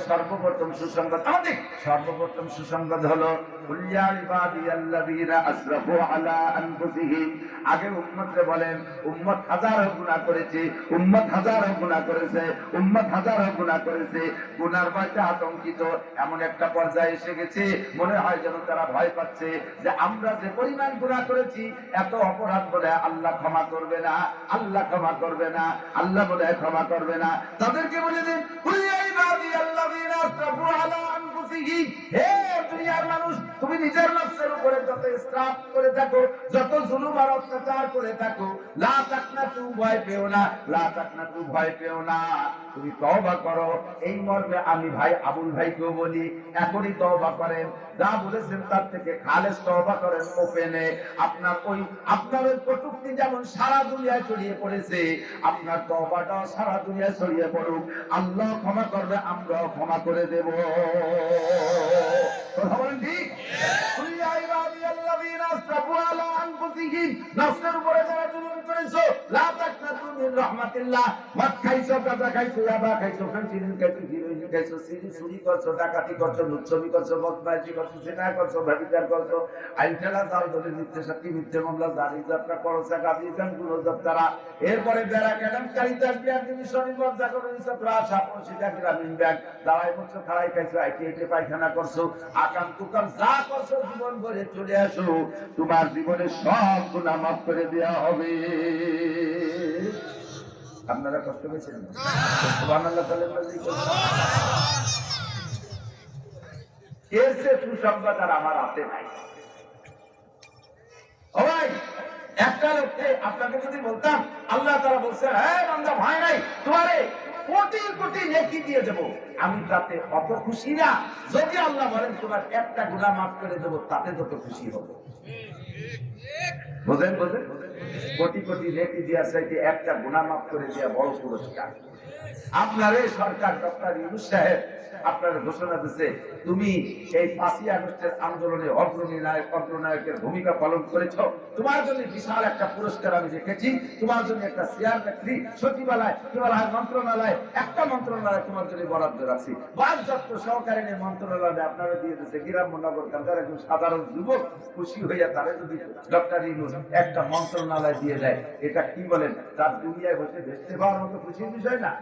সর্বপ্রথম সুসংবাদ, আমাদের সর্বপ্রথম সুসংবাদ হলো কুল ইয়া ইবাদিয়াল্লাযীনা আসরাফু আলা আনফুসিহিম। আগে উম্মতকে বলেন, উম্মত হাজারো গুনাহ করেছে, উম্মত হাজারো গুনাহ করেছে, উম্মত হাজারো গুনাহ করেছে। গুনার ভয়ে আতঙ্কিত এমন একটা পর্যায়ে এসে গেছে, মনে হয় যেন তারা ভয় পাচ্ছে যে আমরা যে পরিমাণ গুনাহ করেছি, এত অপরাধ বলে আল্লাহ ক্ষমা করবে না, আল্লাহ ক্ষমা করবে না, আল্লাহ বলে ক্ষমা করবে না। তাদেরকে বলে দিন কুল ইয়া ইবাদিয়াল্লাযীনা আসরাফু আলা আনফুসিহিম, হে দুনিয়ার মানুষ, তুমি নিজের নফসের উপরে যত ইসরাফ করে থাকো, যত জুলুম আর অত্যাচার করে থাকো, লা তাকনাতু, ভয় পেও না, লা তাকনাতু, ভয় পেও না, তুমি তওবা করো। এই মর্মে আমি ভাই আবুল ভাইকেও বলি, এখনই তওবা করেন, যা বলেছেন তার থেকে খালেস তওবা করেন ওপেনে। আপনার ওই কটূক্তি যেমন সারা দুনিয়ায় ছড়িয়ে পড়েছে, আপনার তওবাটাও সারা দুনিয়ায় ছড়িয়ে পড়ুক। আল্লাহ ক্ষমা করবে, আমরাও ক্ষমা করে দেব। কথা বলেন ঠিক? কুল ইয়া ইবাদিয়াল্লাযীনা আসরাফু আলা আনফুসিহিম, নফসের উপরে যারা জুলুম করেছো, লা তাকনাতু মিন রাহমাতিল্লাহ। মদ খাইছো, গাঁজা খাইছো, ইয়াবা খাইছো, ফেন্সিডিল খাইছো, হিরোইন খাইছো, চুরি করছো, ডাকাতি করছো, লুচ্ছমি করছো, বদমাইশি করছো, জিনা করছো, ব্যভিচার করছো, আইন ঠেলা জাল ধরে মিথ্যে সাক্ষী, মিথ্যে মামলা, জারি যাত্রা করছে, গাজী গান গুলো যাত্রা, এরপরে বেড়া কেলেঙ্কারিতার বিয়ার ডিভিশন বর্জা করে নিছো, প্রাস আপসিটা গ্রামীণ ব্যাংক, দাঁড়াই করছো, খাড়াই খাইছো, আইটি পায়খানা করছো, আকাম কুকাম যা করছো জীবন ভরে চলে আসো, তোমার জীবনে সব গুনাহ মাফ করে দেওয়া হবে। আপনারা কষ্ট পেয়েছেন? সুবহানাল্লাহ, এর সে সুসংবাদ আর আমার হাতে নাই। ও ভাই, একটা লোককে আপনাকে যদি বলতাম আল্লাহ তাআলা বলছেন, হ্যাঁ বান্দা ভয় নাই, তোমারে কোটি কোটি নেকি দিয়ে দেব, আমি তাতে অত খুশি না। যদি আল্লাহ বলেন তোমার একটা গুনাহ মাফ করে দেব, তাতে যত খুশি হব। বুঝেন? বুঝেন? কোটি কোটি নেকি দিয়া চাইতে একটা গুনাহ মাফ করে দেওয়া বড় পুরস্কার। আপনার এই সরকার ডক্টর ইউনূস সাহেব আপনার ঘোষণা দিচ্ছে, তুমি এই 5ই আগস্টের আন্দোলনে অগ্রনায়কের ভূমিকা পালন করেছো, তোমার জন্য বিশাল একটা পুরস্কার আমি রেখেছি, তোমার জন্য একটা চেয়ার চাকরি সচিবালয়, মন্ত্রণালয়, একটা মন্ত্রণালয় তোমার জন্য বরাদ্দ রাখছি। বাসযত্র সহকারী মন্ত্রণালয় আপনারা দিয়ে দিচ্ছে। গ্রাম্য নগর কান্দার একজন সাধারণ যুবক খুশি হইয়া তারা যদি ডক্টর ইউনূস একটা মন্ত্রণালয় দিয়ে দেয়, এটা কি বলেন, তার দুনিয়ায় বসে ভেসতে পাওয়ার মতো খুশির বিষয় না?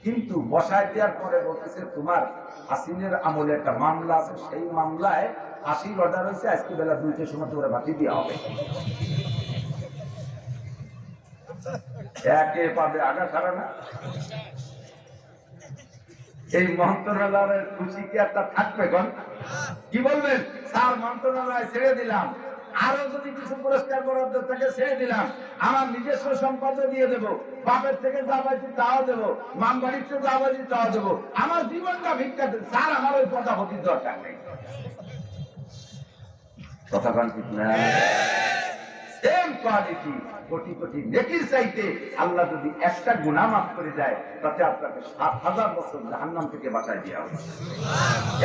কিন্তু বসায় দেওয়ার পরে বলতেছে, তোমার হাসিনের আমলে একটা মামলা আছে, সেই মামলায় 80 অর্ডার হয়েছে, আজকে বেলা 2টার সময় তোমরা বাকি দেওয়া হবে। একে পাবে আগা ছাড়া না। এই মন্ত্রণালয়ের খুশি কি একটা থাকবে? কি বলবেন? স্যার মন্ত্রণালয় ছেড়ে দিলাম, আরো যদি কিছু পুরস্কার বরাদ্দ থাকে ছেড়ে দিলাম, আমার নিজস্ব সম্পদও দিয়ে দেবো, বাপের থেকে যা পাইছি তাও দেবো, মাম বাড়ির থেকে যা পাইছি তাও দেবো, আমার জীবনটা ভিক্ষা দেবে স্যার, আমার ওই পদাপতির দরকার নেই। কথা কান ঠিক না? সেম কোয়ালিটি কোটি কোটি নেকির চাইতে আল্লাহ যদি একটা গুনাহ মাফ করে দেয়, তাতে আপনাকে ৭,০০০ বছর জাহান্নাম থেকে বাঁচায় দেওয়া হবে।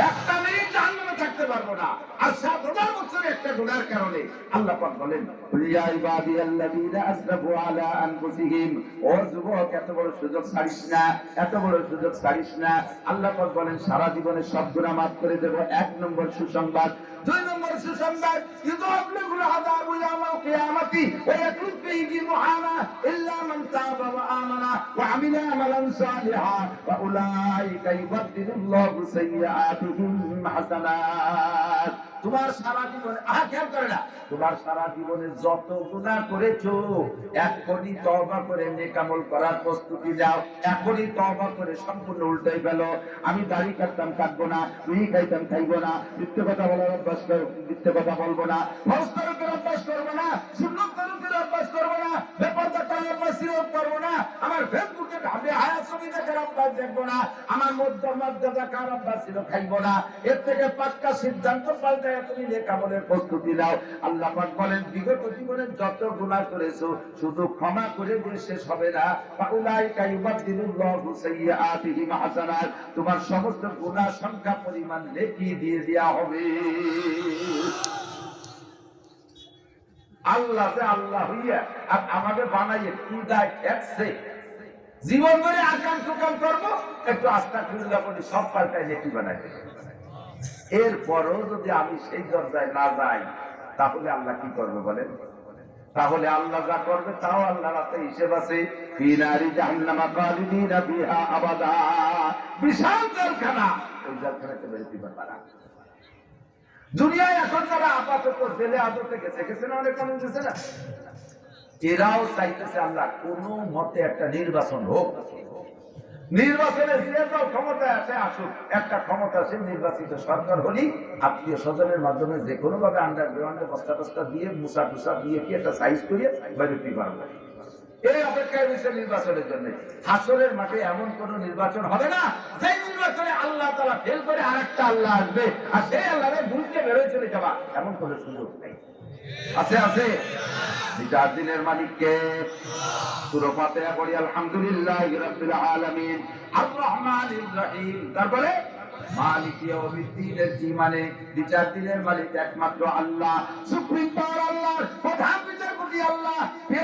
একটা মিনিট জাহান্নামে থাকতে পারবো না, আর ৭,০০০ বছর একটা গুনাহের কারণে। আল্লাহ পাক বলেন, ইয়া ইবাদিয়াল্লাযীনা আসরাফু আলা আনফুসিহিম, ও যুবক এত বড় সুযোগ ছাড়িস না, এত বড় সুযোগ ছাড়িস না। আল্লাহ পাক বলেন সারা জীবনের সব গুনাহ মাফ করে দেব। ১ নম্বর সুসংবাদ। ২ নম্বর সুসংবাদ, ইউযাবলিগুল আযাবু ইয়াওমাল কিয়ামাতি ওয়া ইয়াকুনু ফীহি মুআনা ইল্লা মান তাবা ওয়া আমানা ওয়া আমিলা আমালান সালিহান ওয়া উলাইকা ইউবাদদিলুল্লাহু সাইয়্যাতিহিম হাসানাত। তোমার সারা জীবনে খেয়াল করে না, তোমার সারা জীবনে যত গুনাহ করেছো, এখনই তওবা করে নেক আমল করার প্রস্তুতি নাও। এখনই তওবা করে সম্পূর্ণ উল্টাই ফেলো। আমি দাড়ি কাটতাম, কাটবো না। তুই খাইতাম, খাইবো না। মিথ্যে কথা বলার অভ্যাস করো, মিথ্যে কথা বলবো না। ফরজ তরকের অভ্যাস করবো না, সুন্নাত তরকের অভ্যাস করবো না, বেপরদা টানার অভ্যাস করবো না। আমার ফেসবুকে ভাবে হায়া ছবি দেখার অভ্যাস দেখবো না। আমার মর্যাদা কার অভ্যাস ছিল, খাইবো না। এর থেকে পাক্কা সিদ্ধান্ত পাল্টে তুমি নেক আমলের প্রস্তুতি নাও। আল্লাহ পাক বলেন বিগত জীবনে যত গুনাহ করেছো শুধু ক্ষমা করে দিয়ে শেষ হবে না। ফাউলাইকা ইউবাদদিলুল্লাহু সাইয়্যাতিহিম হাসানাত, তোমার সমস্ত গুনাহ সংখ্যা পরিমাণ নেকি দিয়ে দেয়া হবে। আল্লাহ যে আল্লাহ হইয়া আর আমাকে বানাইয়ে কি দায় খেটছে, জীবন ধরে আকাম টুকাম করবো, একটু আস্তাগফিরুল্লাহ বলি সব পাল্টায় নেকি বানাই দেবে। এরপরও যদি আমি সেই দরজায় না যাই, তাহলে আল্লাহ কি করবে বলেন? তাহলে আল্লাহ যা করবে তাও আল্লাহর হাতে হিসেব আছে। ফি নারি জাহান্নামা খালিদিনা ফিহা আবাদা, বিশাল জেলখানা, ওই জেলখানাতে বেরোতে পারবে না। দুনিয়ায় এখন যারা আপাতত জেলে আদতে গেছে না, অনেক মানুষ গেছে না, এরাও চাইতেছে আল্লাহ কোন মতে একটা নির্বাচন হোক, নির্বাচনে যে দল ক্ষমতায় আছে আসুক, একটা ক্ষমতাসীন নির্বাচিত সরকার হলি আত্মীয় স্বজনের মাধ্যমে যে কোনো ভাবে আন্ডারগ্রাউন্ডে বস্তা টস্তা দিয়ে মুসা টুসা দিয়ে কি একটা সাইজ করিয়ে বেরোতে পারবে। এই অপেক্ষায় রয়েছে নির্বাচনের জন্য। হাসরের মাঠে এমন কোন নির্বাচন হবে না যে নির্বাচনে আল্লাহ তাআলা ফেল করে আরেকটা আল্লাহ আসবে, আর সেই আল্লাহরে ভুলকে বেরোয় চলে যাবা, এমন কোন সুযোগ নেই। আছে আছে বিচার দিনের মালিককে। সূরা ফাতিহা পড়ি আলহামদুলিল্লাহি রাব্বিল আলামিন আর রহমানির রহিম। তারপরে মালিক ইয়াউমিদ্দিনের কি মানে? বিচার দিনের মালিক একমাত্র আল্লাহ, সুপ্রিম পাওয়ার আল্লাহ, প্রধান বিচারপতি আল্লাহ,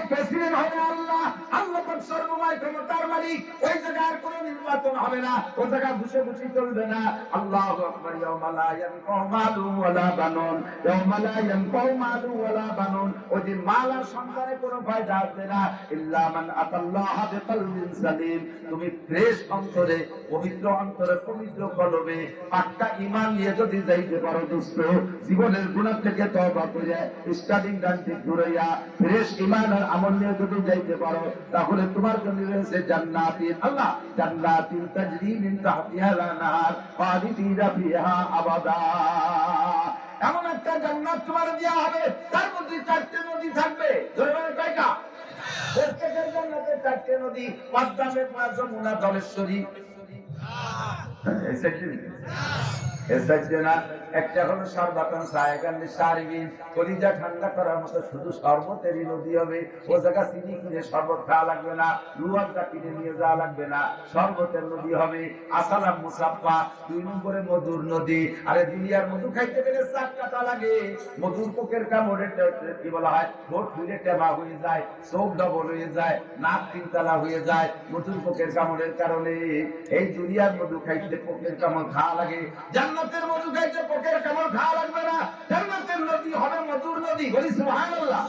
প্রেসিডেন্ট হবে আল্লাহ, আল্লাহ পাক সর্বময় ক্ষমতার মালিক। ওই জায়গায় কোনো নির্বাচন হবে না, ওই জায়গায় বসে বসে চলবে না। আল্লাহু আকবার। ইয়াউমা লা ইয়ানফাউ মালুন ওয়ালা বানুন, ইয়াউমা লা ইয়ানফাউ মালুন ওয়ালা বানুন, ওই দিন মাল আর সন্তানের কোনো ফায়দা হবে না, ইল্লা মান আতাল্লাহা বিকলবিন সালিম। তুমি ফ্রেশ অন্তরে, পবিত্র অন্তরে, পবিত্র কলবে পাক্কা ঈমান নিয়ে যদি যাইতে পারো দোস্ত, জীবনের গুনাহ থেকে তওবা করে স্টার্টিং গান থেকে ঘুরাইয়া ফ্রেশ ঈমান আর আমল নিয়ে যদি যাইতে পারো, তাহলে তোমার জন্য রয়েছে জান্নাতিন, আল্লাহ জান্নাতিন তাজরি মিন তাহতিহাল আনহার খালিদিনা ফিহা আবাদা। এমন একটা জান্নাত তোমার দেওয়া হবে, তার মধ্যে 4টে নদী থাকবে। ধরে কয়টা? প্রত্যেকের জান্নাতে 4টে নদী, পদ্মা, মেঘনা, যমুনা, ধলেশ্বরী। একটা হলো সর্বাতন সায়গান্ডি সারিবিন, কলিজা ঠান্ডা করার মতো শুধু শরবতেরই নদী হবে। ও জায়গা চিনি কিনে শরবত খাওয়া লাগবে না, রুয়াজা কিনে নিয়ে যাওয়া লাগবে না, শরবতের নদী হবে। আসালাম মুসাফা। 2 নম্বরে মধুর নদী। আরে দুনিয়ার মধু খাইতে গেলে 4 কাটা লাগে। মধুর পোকের কামড়ে কি বলা হয়, ভোট ফুলে টেমা হয়ে যায়, চোখ ডবল হয়ে যায়, নাক 3 তালা হয়ে যায় মধুর পোকের কামড়ের কারণে। এই দুনিয়ার মধু খাইতে পোকের কামড় খাওয়া লাগে, জান্নাতের মধু খাইতে পোকের কামড় খাওয়া লাগবে না। জান্নাতের নদী হবে মধুর নদী। বলি সুবহানাল্লাহ।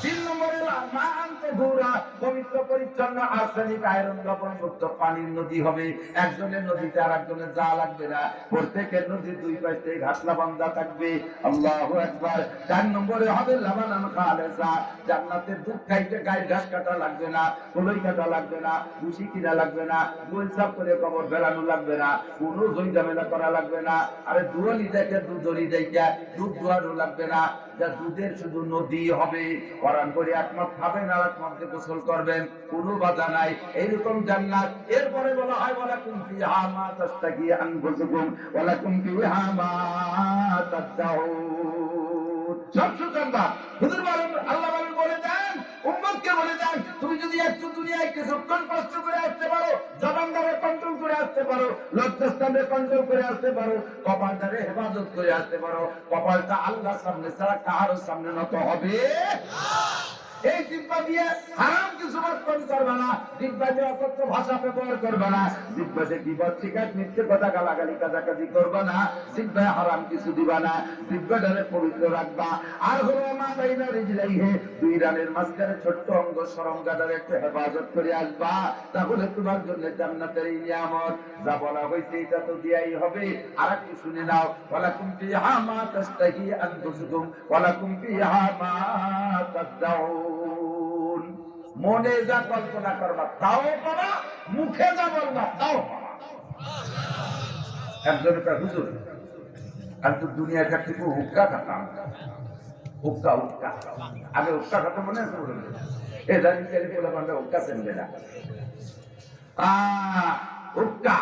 3 নম্বরে মা আনতে ঘুরা, পবিত্র পরিচ্ছন্ন আর্সেনিক আয়রন লবণ মুক্ত পানির নদী হবে। একজনের নদীতে আর একজনের যাওয়া লাগবে না, প্রত্যেকের নদীর 2 পাশে ঘাসলা বান্ধা থাকবে। আল্লাহু আকবার। 4 নম্বরে হবে লাবানান খালেসা, জান্নাতের দুধ খাইতে গায়ের ঘাস কাটা লাগবে না, কলই কাটা লাগবে না, ভুসি কিনা লাগবে না, গোল সাফ করে কবর ফেলানো লাগবে না, কোনো ঝই ঝামেলা করা লাগবে না। না। আরে দুধই দেখে দুধই দেখে দুধ দুয়ারও লাগবে না, যা দুধের শুধু নদী হবে। কোরআন করে একমত খাবেন আর একমত গোসল করবেন, কোনো বাধা নাই। এইরকম জান্নাত। এরপরে বলা হয় ওয়ালাকুম ফিহা মা তাশতাহি আনফুসুকুম ওয়ালাকুম ফিহা মা তাদউন। সব সুসংবাদ। হুজুর বলেন, আল্লাহ বলে দেন, উম্মতকে বলে দেন, তুমি যদি একটু দুনিয়ায় কিছুক্ষণ কষ্ট করে আসতে পারো, জবানদারে কন্ট্রোল করে আসতে পারো, লজ্জাস্থানে কন্ট্রোল করে আসতে পারো, কপালটারে হেফাজত করে আসতে পারো, কপালটা আল্লাহর সামনে ছাড়া কারোর সামনে নত হবে। এই জিহ্বা দিয়ে হারাম কিছু বর্তন করবে না, জিহ্বা দিয়ে অকথ্য ভাষা ব্যবহার করবে না, জিহ্বাতে বিপদ শিকার মিথ্যে কথা গালাগালি কাজাকাজি করবে না, জিহ্বায় হারাম কিছু দিবা না, জিহ্বাটারে পবিত্র রাখবা। আর হলো মা বাইনা রিজলাইহি, দুই রানের মাঝখানে ছোট্ট অঙ্গ সরঙ্গাটারে একটু হেফাজত করে আসবা, তাহলে তোমার জন্য জান্নাতের এই নিয়ামত। যা বলা হয়েছে এটা তো দিয়াই হবে। আর একটু শুনে নাও, ওয়ালাকুম ফিহা মা তাশতাহি আনফুসুকুম ওয়ালাকুম ফিহা মা তাদউন। মনে যা কল্পনা করবা তাও পাবা, মুখে যা বলবা তাও পাবা। একজনের কাছে হুজুর, আমি তো দুনিয়ার কাছ থেকে হুক্কা খাতাম, হুক্কা হুক্কা আগে হুক্কা খাতাম, মনে আছে? এ জানি কেলে বলে আমরা হুক্কা চেনবে না। হুক্কা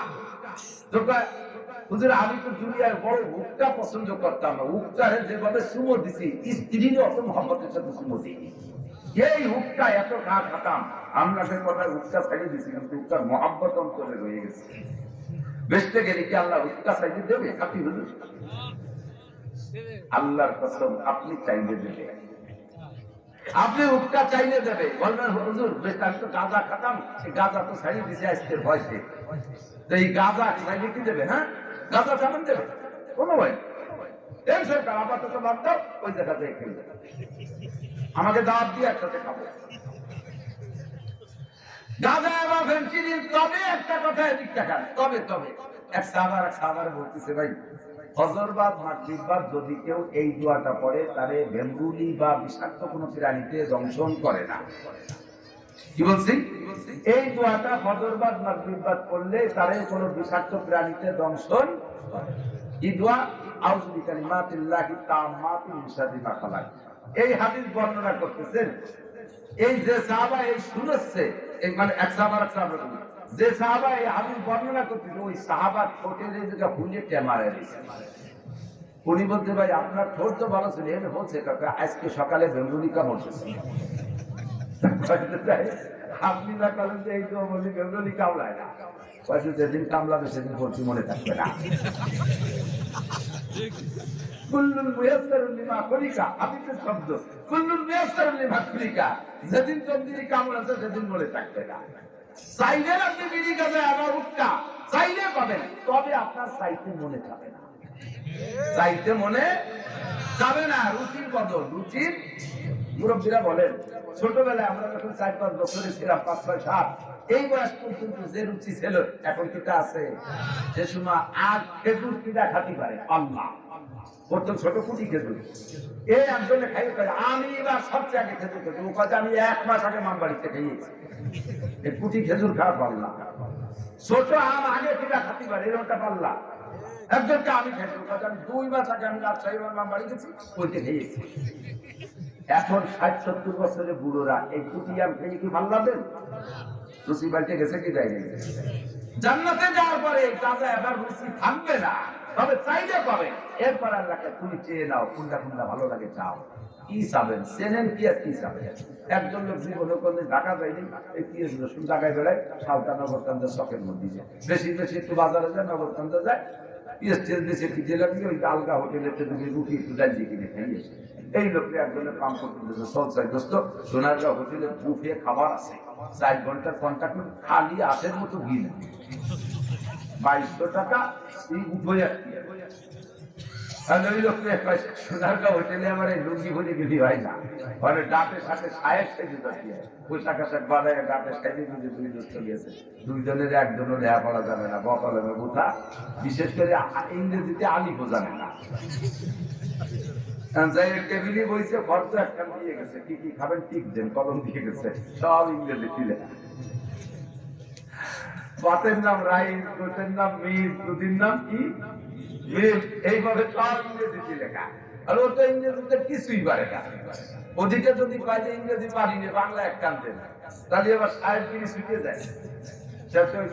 হুজুর, আমি তো দুনিয়ার বড় হুক্কা পছন্দ করতাম না। হুক্কারে যেভাবে সুমো দিছি, স্ত্রীর অত মহব্বতের সাথে সুমো দিই। এই হুক্কা এত খা খাতাম, আমরা সে কথা হুক্কা ছাড়িয়ে দিছি, কিন্তু হুক্কার মহব্বত অন্তরে রয়ে গেছে। বেচতে গেলে কি আল্লাহ হুক্কা চাইলে দেবে? আপনি হুজুর, আল্লাহর কসম, আপনি চাইলে দেবে, আপনি হুক্কা চাইলে দেবে। বলবেন হুজুর, বেশ আমি তো গাঁজা খাতাম, সে গাঁজা তো ছাড়িয়ে দিছে আজকের বয়সে, তো এই গাঁজা চাইলে কি দেবে? হ্যাঁ, গাঁজা চাবেন দেবে, কোনো ভাই এই সরকার আপাতত বাদ দাও, ওই জায়গা থেকে খেলবে, আমাকে দাওয়াত দিয়ে একসাথে খাবো গাঁজা এবং ফেন্সিডিল। তবে একটা কথা এদিক টাকা, তবে তবে এক সাহাবার বলতেছে, ভাই ফজর বা মাগরিব বা যদি কেউ এই দোয়াটা পড়ে, তারে ভেম্বুলি বা বিষাক্ত কোনো প্রাণীতে দংশন করে না। কি বলছি? এই দোয়াটা ফজর বা মাগরিব বা পড়লে তারে কোনো বিষাক্ত প্রাণীতে দংশন করে। এই দোয়া আউযু বিকালিমাতিল্লাহি তাম্মাতি মিন শাররি মা খালাক। এই হাদিস বর্ণনা করতেছেন এই যে সাহাবা এই শুনেছে, এই মানে এক সাহাবা যে সাহাবা এই হাদিস বর্ণনা করতেছে, ওই সাহাবা ঠোঁটের এই জায়গা ফুলে টেমারে দিয়েছে। উনি বলতে, ভাই আপনার ঠোঁট তো ভালো ছিল, এর হচ্ছে কাকা আজকে সকালে বেঙ্গুলি কামড় দিয়েছে। আপনি না করেন যে এই তো বলি বেঙ্গুলি কামড়ায় না, হয়তো যেদিন কামড়াবে সেদিন বলছি মনে থাকবে না। কুল্লুল মুয়াসসারুন লিমা খুলিকা, হাদিসের শব্দ, কুল্লুল মুয়াসসারুন লিমা খুলিকা, যেদিন তন্দিরি কামড়াছে সেদিন মনে থাকবে না। চাইলে আপনি বিড়ি গাছে আবার হুক্কা চাইলে পাবেন, তবে আপনার চাইতে মনে যাবে না, চাইতে মনে যাবে না। রুচির বদল, রুচির মুরব্বীরা বলেন, ছোটবেলায় আমরা যখন 4-5 বছরে ছিলাম, 5-6, 7, এই বয়স পর্যন্ত যে রুচি ছিল এখন কিটা আছে? যে সময় আগ খেজুর কিটা খাতি পারে আল্লাহ, প্রথম ছোট কুটি খেজুর, এই একজনে খাই পারে, আমি এবার সবচেয়ে আগে খেজুর খেতে, ও কাজে আমি 1 মাস আগে মাম বাড়িতে খেয়েছি, এই কুটি খেজুর খাওয়া পারলাম। ছোট আম আগে কিটা খাতি পারে, এরকমটা পারলাম। একজনকে আমি খেয়েছি, ও কাজে আমি 2 মাস আগে আমি রাজশাহী মাম বাড়ি গেছি, ওইতে খেয়েছি। এখন 60-70 বছরের বুড়োরা এই কুটি আম খেয়ে কি ভাল লাগবে? রুচি বাড়িতে গেছে কি যায়নি? জান্নাতে যাওয়ার পরে গাঁজা এবার রুচি থাকবে না, তবে চাইলে পাবে। এরপর আল্লাহকে তুমি চেয়ে নাও, কোনটা কোনটা ভালো লাগে চাও। কি চাবেন? চেনেন কি আর কি চাবেন? একজন লোক জীবনে করলে ঢাকা যায়নি, এই কি রসুন ঢাকায় বেড়ায়, সাউটা নগরকান্দের শখের মধ্যে যায়, বেশি বেশি একটু বাজারে যায়, নগরকান্দে যায়, পিএস টেস বেশি পিজে লাগিয়ে ওই আলগা হোটেলের থেকে রুটি একটু ডালিয়ে কিনে খাইয়েছে। এই লোকটি একজনের কাম করতে দিয়েছে, সলসাই দোস্ত সোনারগাঁ হোটেলের বুফে খাবার আছে, 4 ঘন্টার কন্ট্রাক্ট, খালি আশের মতো গিয়ে 2200 টাকা এই উঠে আসছে। ওই লোকটি সোনারগাঁ হোটেলে আমার এই লুঙ্গি ভরে গেলি হয় না, মানে ডাটের সাথে সাহেব সাইজে দিয়ে পোশাক আশাক বানায় ডাটের সাইজে যদি 2 দোষ চলিয়েছে, 2 জনের একজনও লেহা পড়া যাবে না, বকলমে বোঝা, বিশেষ করে ইংরেজিতে আলিফ জানে না। টেবিলে বইছে, ফর্দ একটা দিয়ে গেছে, কি কি খাবেন টিক দেন, কলম দিয়ে গেছে, সব ইংরেজি ছিলে। বাতের নাম রাইস, গোটের নাম মিস, দুদিন নাম কি মিস, এইভাবে সব ইংরেজিতে লেখা। আর ওটা ইংরেজিতে কিছুই পারে না। ওদিকে যদি পাইলে ইংরেজি পারি না, বাংলা এক কানতে না, তাহলে আবার সাহেব গিরি ছুটে যায়।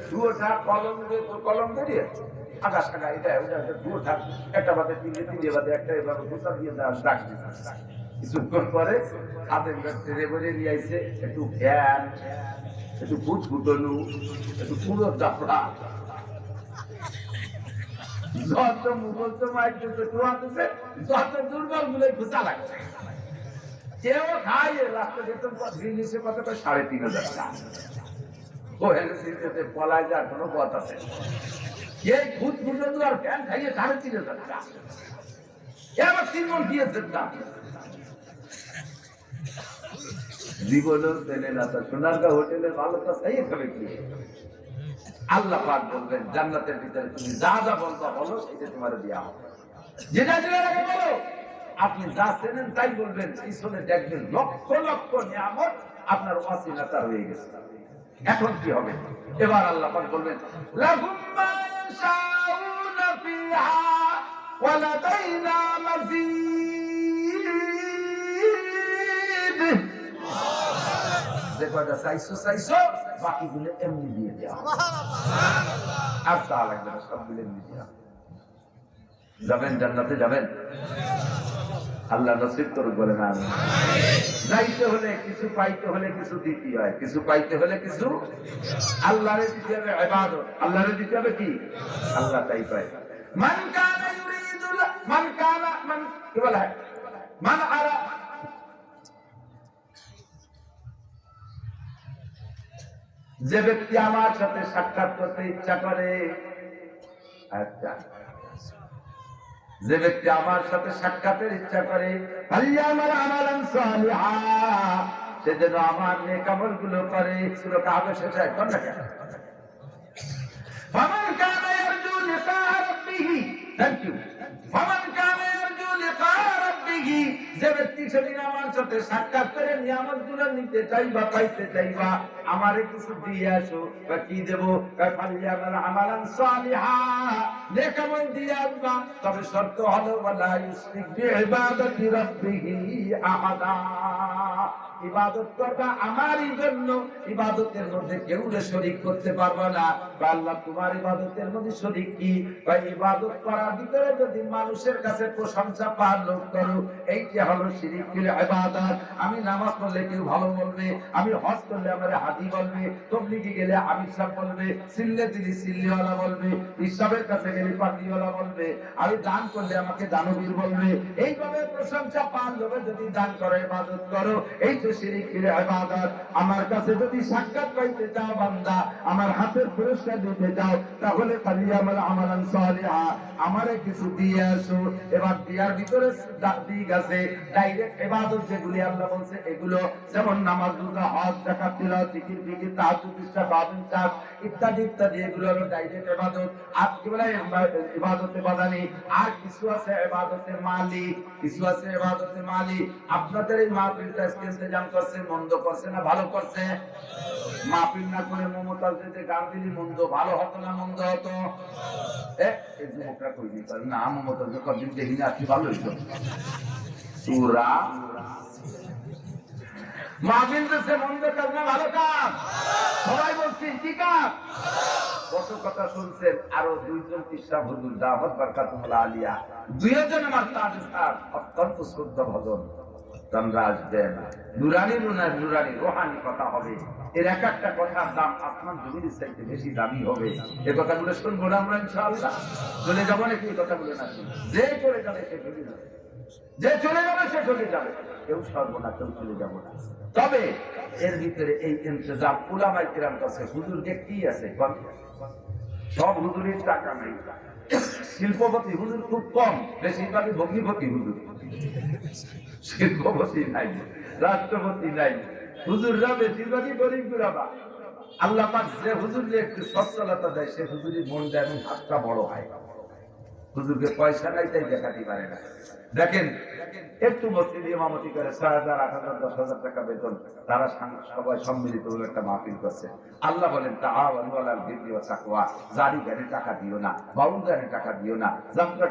দুটা কলম দিয়ে কলম বেরিয়ে আকাশ টাকা এটা ওটা দুটা একটা বাদে তিনটে বাদে একটা এভাবে ঘোষা দিয়ে দেওয়া ডাক দিচ্ছে। কিছুক্ষণ পরে হাতের ট্রেনে করে নিয়ে আসছে একটু ফ্যান, একটু ফুট ফুটনু, একটু পুরো চাপড়া, যত মুঘল তো মাইতেছে টোয়াতেছে, যত দুর্বল গুলো ঘুষা লাগছে। কেউ খায় রাস্তা বেতন দিল্লিশে কত ৩৫০০ টাকা। ও হেলে পলায় যার কোনো পথ আছে। এই ফুট ফুটনু আর ফ্যান খাইয়ে ৩৫০০ টাকা। এবার ৩ মন দিয়েছেন দাম। জীবনেও পেলে না। তা সোনারগাঁ হোটেলে ভালো তা খাইয়ে খাবে কি? আল্লাহ পাক বলবেন জান্নাতের ভিতরে তুমি যা যা বলতে বলো সেটা তোমার দেওয়া হবে। যেটা যেটা লাগে বলো, আপনি যা চেনেন তাই বলবেন। পিছনে দেখবেন লক্ষ লক্ষ নিয়ামত আপনার অচেনাতা হয়ে গেছে। এখন কি হবে? এবার আল্লাহ পাক বলবেন লাহুম মা ইয়াশাউনা ফিহা ওয়া লাদাইনা মাযীদ। যে কয়টা চাইছো চাইছো, বাকিগুলো এমনি দিয়ে দেওয়া আর তা লাগবে না, সবগুলো এমনি দেওয়া। যাবেন জান্নাতে যাবেন, আল্লাহ নসিব করুক বলে না। যাইতে হলে কিছু, পাইতে হলে কিছু দিতে হয়, কিছু পাইতে হলে কিছু। আল্লাহরে দিতে হবে ইবাদত, আল্লাহরে দিতে হবে কি? আল্লাহ তাই পায়। মান কানা ইউরিদুল মান কানা মান কি বলা হয় মান আরা, যে ব্যক্তি আমার সাথে সাক্ষাৎ করতে ইচ্ছা করে, আচ্ছা, যে ব্যক্তি আমার সাথে সাক্ষাতের ইচ্ছা করে, ফালিয়ামাল আমালান সালিহা, সে যেন আমার নেক আমলগুলো করে। সূরা কাহফের শেষে কোন লেখা? ফামান কানা ইয়ারজু লিকা রাব্বিহি, থ্যাংক ইউ। ফামান কানা ইয়ারজু লিকা রাব্বিহি, যে ব্যক্তি সেদিন আমার সাথে সাক্ষাৎ করে নিয়ামতগুলো নিতে চাইবা, পাইতে চাইবা, আমারে কিছু দিয়ে আসো। বা কি দেব? ফালিয়ামাল আমালান সালিহা, নেক আমল দিয়ে আসবা, তবে শর্ত হলো ওয়ালা ইউশরিক বিইবাদাতি রাব্বিহি আহাদা। ইবাদত করবা আমারই জন্য, ইবাদতের মধ্যে কেউ শরীক করতে পারবে না। আল্লাহ তোমার ইবাদতের মধ্যে শরীক কি? বা ইবাদত করার ভিতরে যদি মানুষের কাছে প্রশংসা পাওয়ার লোক করো, এইটা হলো শিরিক ফিল ইবাদত। আমি নামাজ পড়লে কেউ ভালো বলবে, আমি হজ করলে আমার হাদি বলবে, তাবলীগে গেলে আমির সাহেব বলবে, সিল্লে দিলি সিল্লিওয়ালা বলবে, ইসলামের কাছে গেলে পাগড়িওয়ালা বলবে, আমি দান করলে আমাকে দানবীর বলবে। এইভাবে প্রশংসা পাওয়ার লোভে যদি দান করো, ইবাদত করো, এই তো শিরিক ফিল ইবাদত। আমার কাছে যদি সাক্ষাৎ পাইতে চাও বান্দা, আমার হাতের পুরস্কার দিতে চাও, তাহলে ফালিয়ামাল আমালান সালিহা, আমারে কিছু দিয়ে আসো। এবার দিয়ার ভিতরে দিক আছে, ডাইরেক্ট ইবাদত যেগুলি আল্লাহ বলছে এগুলো, যেমন নামাজ, রোজা, হজ, যাকাত, তিলাওয়াত, জিকির, ফিকির, তাহাজ্জুদ, ইশরাক, বাদিন, চাঁদ ইত্যাদি ইত্যাদি, এগুলো হলো ডাইরেক্ট ইবাদত। আর কি বলে ইবাদতে বাদানি। আর কিছু আছে ইবাদতে মালি, কিছু আছে ইবাদতে মালি। আপনাদের এই মাহফিলটা ইন্তজাম করছে, মন্দ করছে না ভালো করছে? মাহফিল না করে মমতাজ যে গান দিলি মন্দ ভালো হতো না মন্দ হতো? এই যুবকরা কই দিত না, মমতাজ কদিন দেখি না, কি ভালো হইতো। সুরা মাহফিল দিচ্ছে মন্দ কাজ না ভালো কাজ? সবাই বলছি কি কাজ? কত কথা শুনছেন। আরো 2 জন ইসলাম হুজুর দাওয়াত বরকাতুল্লাহ আলিয়া, 2 জন আমার তাজ স্যার, অত্যন্ত শুদ্ধ ভজন তোমরা আসবেন। নুরানি নুরানি নুরানি রোহানি কথা হবে। এর এক একটা কথার দাম আসমান জমির চাইতে বেশি দামি হবে। এই কথাগুলো শুনবো না আমরা ইনশাআল্লাহ? চলে যাবো নাকি? এই কথাগুলো না, যে চলে যাবে সে চলে যাবে, যে চলে যাবে সে চলে যাবে, কেউ সরবো না, কেউ চলে যাবো না। তবে এর ভিতরে এই ইন্তজাম উলামায়ে কিরাম কাছে। হুজুরকে কি আছে? সব হুজুরের টাকা নেই, শিল্পপতি হুজুর খুব কম, বেশিরভাগই ভগ্নিপতি হুজুর। শিল্পপতি নাই, রাষ্ট্রপতি নাই, হুজুররা বেশিরভাগই গরিব গুরাবা। আল্লাহ পাক যে হুজুরকে একটু সচ্ছলতা দেয়, সে হুজুরের মনটা এবং হাতটা বড় হয়। হুজুরকে পয়সা নাই তাই দেখাতে পারে না। দেখেন একটু মসজিদ ইমামতি করে ৬,০০০, ৮,০০০, ১০,০০০ টাকা বেতন, তারা সবাই সম্মিলিত একটা মাহফিল করছে। আল্লাহ বলেন তাআওয়ানু আলাল বিররি ওয়াত তাকওয়া, জারি গানে টাকা দিও না, বাউল গানে টাকা দিও না, যাত্রা